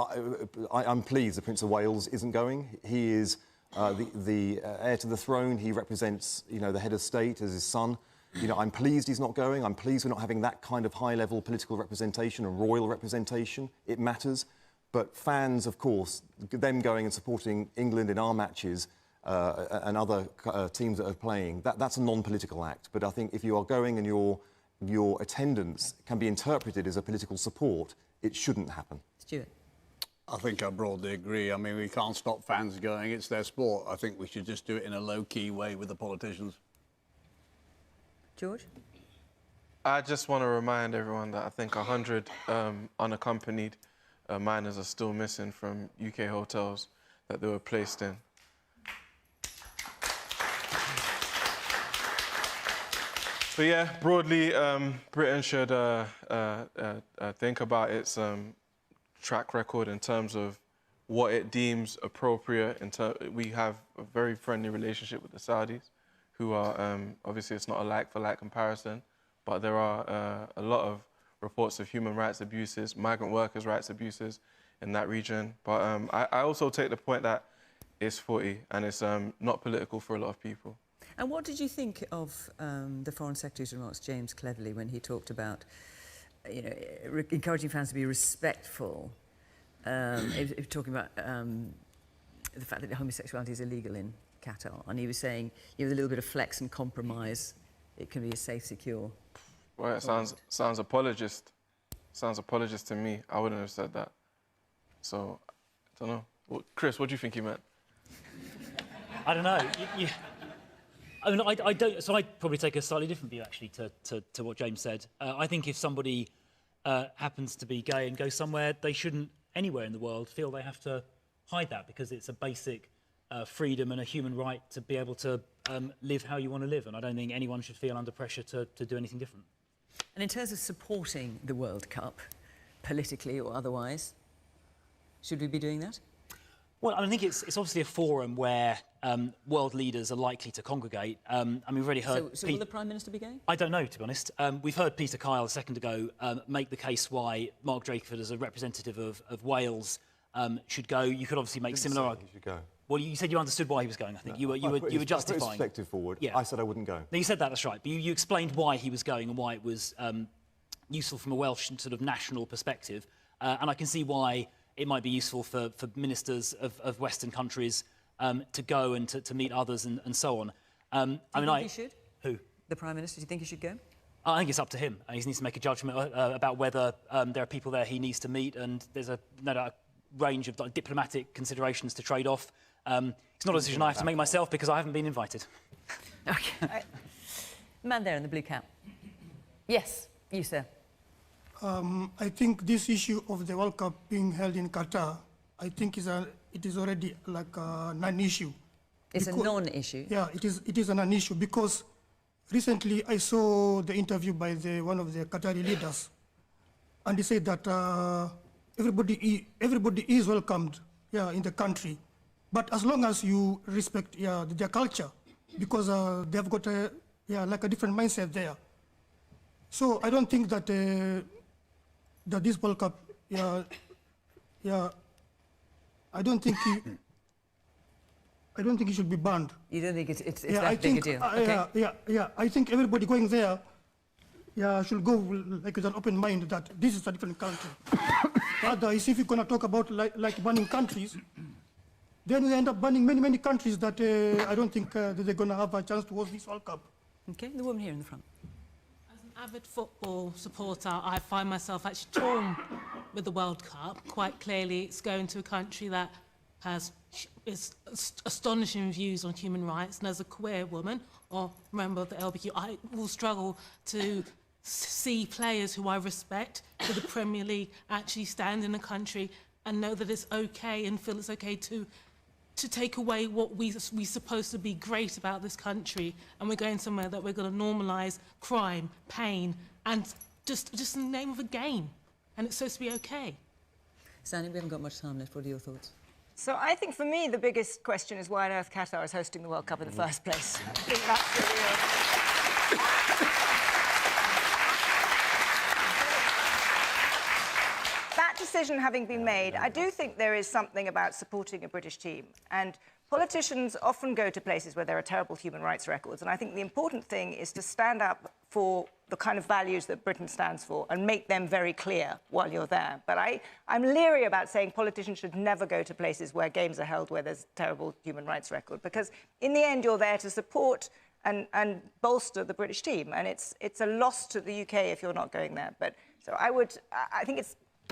I'm pleased the Prince of Wales isn't going. He is the heir to the throne. He represents, the head of state as his son. I'm pleased he's not going. I'm pleased we're not having that kind of high-level political representation and royal representation. It matters. But fans, of course, them going and supporting England in our matches and other teams that are playing, that's a non-political act. But I think if you are going and your attendance can be interpreted as a political support, it shouldn't happen.
Stuart.
I think I broadly agree. I mean, we can't stop fans going. It's their sport. I think we should just do it in a low-key way with the politicians.
George?
I just want to remind everyone that I think 100 unaccompanied minors are still missing from UK hotels that they were placed in. But yeah, broadly, Britain should think about its track record in terms of what it deems appropriate. We have a very friendly relationship with the Saudis, who are, obviously it's not a like-for-like comparison, but there are a lot of reports of human rights abuses, migrant workers' rights abuses in that region. But I also take the point that it's footy and it's not political for a lot of people.
And what did you think of the Foreign Secretary's remarks, James Cleverly, when he talked about, encouraging fans to be respectful? He was talking about the fact that homosexuality is illegal in Qatar, and he was saying, with a little bit of flex and compromise, it can be a safe, secure.
Well, it sounds apologist. Sounds apologist to me. I wouldn't have said that. So, I don't know. Well, Chris, what do you think he meant?
I don't know. I mean, I don't. So I'd probably take a slightly different view, actually, to what James said. I think if somebody happens to be gay and goes somewhere, they shouldn't, anywhere in the world, feel they have to hide that, because it's a basic freedom and a human right to be able to live how you want to live. And I don't think anyone should feel under pressure to do anything different.
And in terms of supporting the World Cup, politically or otherwise, should we be doing that?
Well, I think it's obviously a forum where world leaders are likely to congregate. I mean, we've already heard...
So will the Prime Minister be going?
I don't know, to be honest. We've heard Peter Kyle a second ago make the case why Mark Drakeford, as a representative of Wales, should go. You could obviously make similar arguments.
He should go.
Well, you said you understood why he was going. I think you were
I put
justifying.
his perspective forward.
Yeah.
I said I wouldn't go.
No, you said that. That's right. But you explained why he was going and why it was useful from a Welsh sort of national perspective. And I can see why it might be useful for ministers of Western countries to go and to meet others and so on.
Do you think he should?
Who?
The Prime Minister. Do you think he should go?
I think it's up to him. He needs to make a judgment about whether there are people there he needs to meet, and there's no doubt a range of diplomatic considerations to trade off. It's not a decision I have to make myself because I haven't been invited.
Okay. Man there in the blue cap. Yes, you, sir.
I think this issue of the World Cup being held in Qatar, I think it is already like a non-issue.
It's a non-issue?
Yeah, it is a non-issue because recently I saw the interview by one of the Qatari leaders, and he said that everybody is welcomed in the country, but as long as you respect their culture, because they've got like a different mindset there. So I don't think that that this World Cup, I don't think it should be banned.
You don't think it's that big a deal?
Okay. I think everybody going there, should go like with an open mind that this is a different country. Otherwise, if you're going to talk about like banning countries, then we end up banning many countries that I don't think that they're going to have a chance to host this World Cup.
Okay, the woman here in the front.
As an avid football supporter, I find myself actually torn with the World Cup. Quite clearly, it's going to a country that has astonishing views on human rights, and as a queer woman or member of the LBQ, I will struggle to see players who I respect for the Premier League actually stand in a country and know that it's okay and feel it's okay to take away what we're supposed to be great about this country, and we're going somewhere that we're going to normalise crime, pain, and just in the name of a game, and it's supposed to be okay.
Sandy, we haven't got much time left. What are your thoughts?
So I think for me the biggest question is why on earth Qatar is hosting the World Cup in the first place. I think that's really that decision having been made, I do think there is something about supporting a British team. And politicians often go to places where there are terrible human rights records. And I think the important thing is to stand up for the kind of values that Britain stands for and make them very clear while you're there. But I'm leery about saying politicians should never go to places where games are held where there's terrible human rights record, because in the end you're there to support and bolster the British team, and it's a loss to the UK if you're not going there. But so I think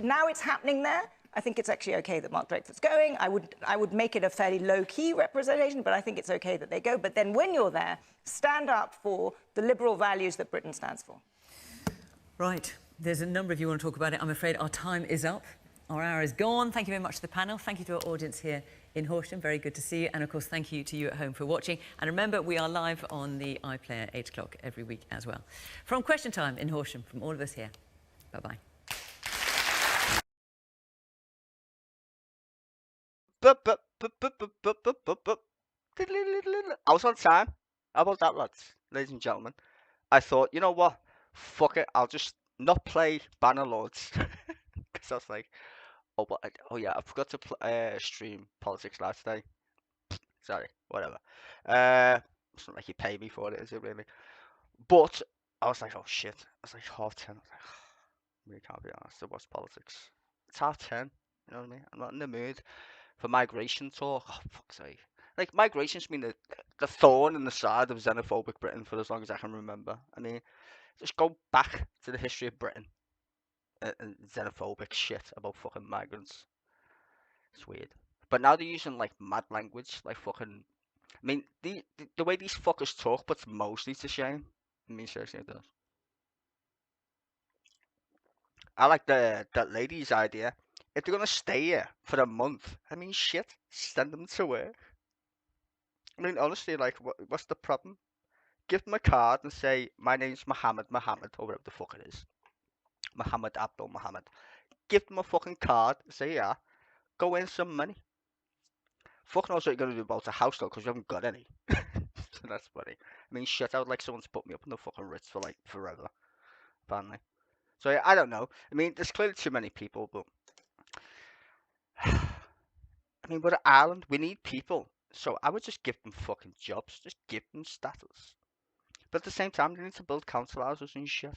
now it's happening there. I think it's actually okay that Mark Drakeford's going. I would make it a fairly low-key representation, but I think it's okay that they go. But then when you're there, stand up for the liberal values that Britain stands for.
Right. There's a number of you want to talk about it. I'm afraid our time is up. Our hour is gone. Thank you very much to the panel. Thank you to our audience here in Horsham. Very good to see you. And, of course, thank you to you at home for watching. And remember, we are live on the iPlayer 8 o'clock every week as well. From Question Time in Horsham, from all of us here, bye-bye.
I was on time. How about that, lads? Ladies and gentlemen. I thought, you know what? Fuck it. I'll just not play Bannerlords. Because I was like, oh yeah, I forgot to stream Politics Live today. Sorry, whatever. It's not like you pay me for it, is it really? But I was like, oh shit. I was like 10:30. I was like, really can't be honest. To watch politics. It's 10:30. You know what I mean? I'm not in the mood for migration talk. Oh, fuck's sake. Like, migration's been the thorn in the side of xenophobic Britain for as long as I can remember. I mean, just go back to the history of Britain and xenophobic shit about fucking migrants. It's weird. But now they're using, like, mad language, like fucking... I mean, the way these fuckers talk puts mostly to shame. I mean, seriously, it does. I like that lady's idea. If they're gonna stay here for a month, I mean, shit, send them to work. I mean, honestly, like, what's the problem? Give them a card and say, my name's Mohammed, or whatever the fuck it is. Mohammed Abdul Mohammed. Give them a fucking card and say, yeah, go earn some money. Fuck knows what you're gonna do about a house though, because you haven't got any. So that's funny. I mean, shit, I would like someone to put me up in the fucking Ritz for, like, forever. Apparently. So, yeah, I don't know. I mean, there's clearly too many people, but... I mean, we're an island. We need people. So I would just give them fucking jobs. Just give them status. But at the same time, they need to build council houses and shit.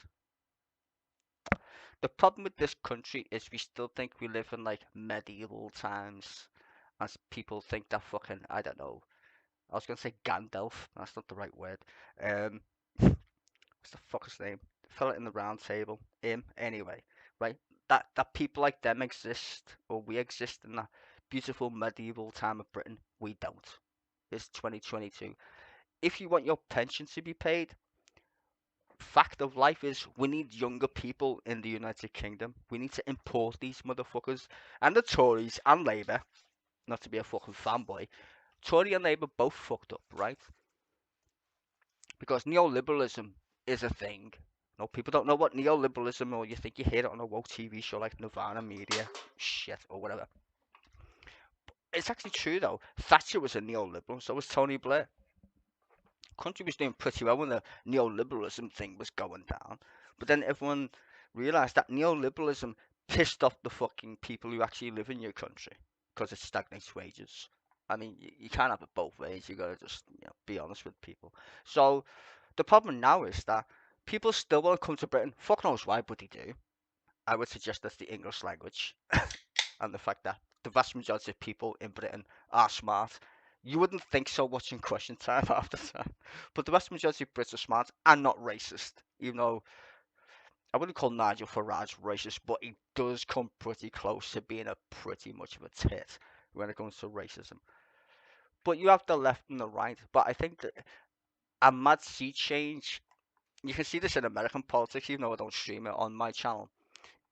The problem with this country is we still think we live in like medieval times. As people think that fucking, I don't know. I was going to say Gandalf. That's not the right word. What's the fuck his name? The fella in the round table. Him. Anyway, right? That people like them exist, or we exist in that beautiful medieval time of Britain. We don't. It's 2022. If you want your pension to be paid, fact of life is we need younger people in the United Kingdom. We need to import these motherfuckers. And the Tories and Labour, not to be a fucking fanboy, Tory and Labour both fucked up, right? Because neoliberalism is a thing. No, people don't know what neoliberalism, or you think you hear it on a woke TV show like Nirvana Media, shit, or whatever. It's actually true though. Thatcher was a neoliberal, so was Tony Blair. Country was doing pretty well when the neoliberalism thing was going down, but then everyone realised that neoliberalism pissed off the fucking people who actually live in your country because it stagnates wages. I mean, you can't have it both ways. You gotta just be honest with people. So the problem now is that people still want to come to Britain. Fuck knows why, but they do. I would suggest that's the English language and the fact that the vast majority of people in Britain are smart. You wouldn't think so watching Question Time half the time. But the vast majority of Brits are smart and not racist. Even though I wouldn't call Nigel Farage racist, but he does come pretty close to being a pretty much of a tit when it comes to racism. But you have the left and the right. But I think that a mad sea change, you can see this in American politics, even though I don't stream it on my channel,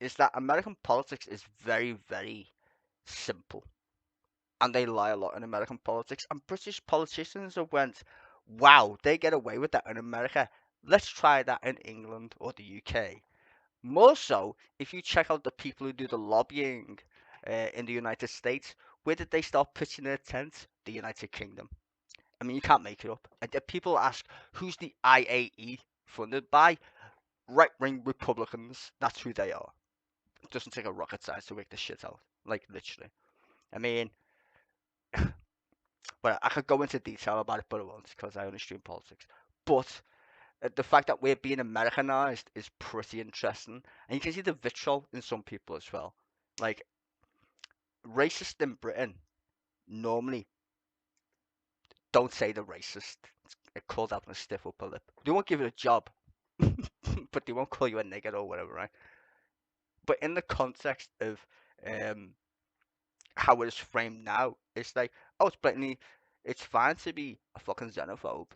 is that American politics is very, very simple. And they lie a lot in American politics. And British politicians have went, wow, they get away with that in America. Let's try that in England or the UK. More so, if you check out the people who do the lobbying in the United States, where did they start pitching their tent? The United Kingdom. I mean, you can't make it up. And people ask, who's the IAE funded by? Right-wing Republicans. That's who they are. It doesn't take a rocket science to work this shit out. Like, literally. I mean, well, I could go into detail about it, but I won't because I only stream politics. But the fact that we're being Americanized is pretty interesting. And you can see the vitriol in some people as well. Like, racists in Britain normally don't say they're racist. It's called having a stiff upper lip. They won't give you a job, but they won't call you a nigger or whatever, right? But in the context of how it is framed now, it's like, oh, it's blatantly, it's fine to be a fucking xenophobe.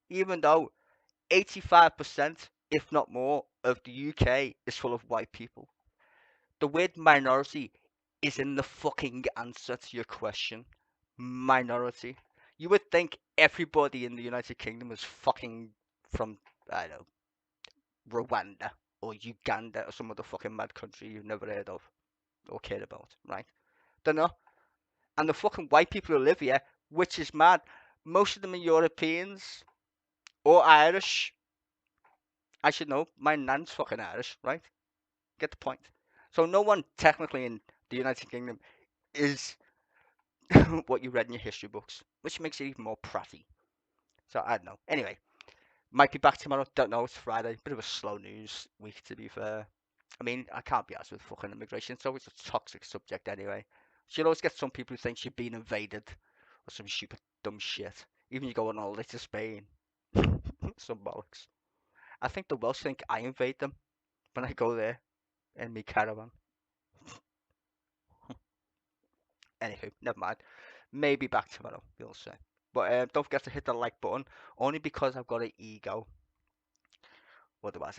Even though 85%, if not more, of the UK is full of white people. The word minority is in the fucking answer to your question. Minority. You would think everybody in the United Kingdom is fucking from, I don't know, Rwanda or Uganda or some other fucking mad country you've never heard of or cared about, right? They're not. And the fucking white people who live here, which is mad, most of them are Europeans or Irish. I should know. My nan's fucking Irish, right? Get the point. So no one technically in the United Kingdom is what you read in your history books, which makes it even more pratty. So I don't know. Anyway, might be back tomorrow. Don't know. It's Friday. Bit of a slow news week, to be fair. I mean, I can't be asked with fucking immigration. It's always a toxic subject anyway. So you'll always get some people who think you're being invaded or some stupid dumb shit. Even you go on holiday to Spain. Some bollocks. I think the Welsh think I invade them when I go there in my caravan. Anywho, never mind. Maybe back tomorrow, we'll see. But don't forget to hit the like button, only because I've got an ego. Otherwise, I'd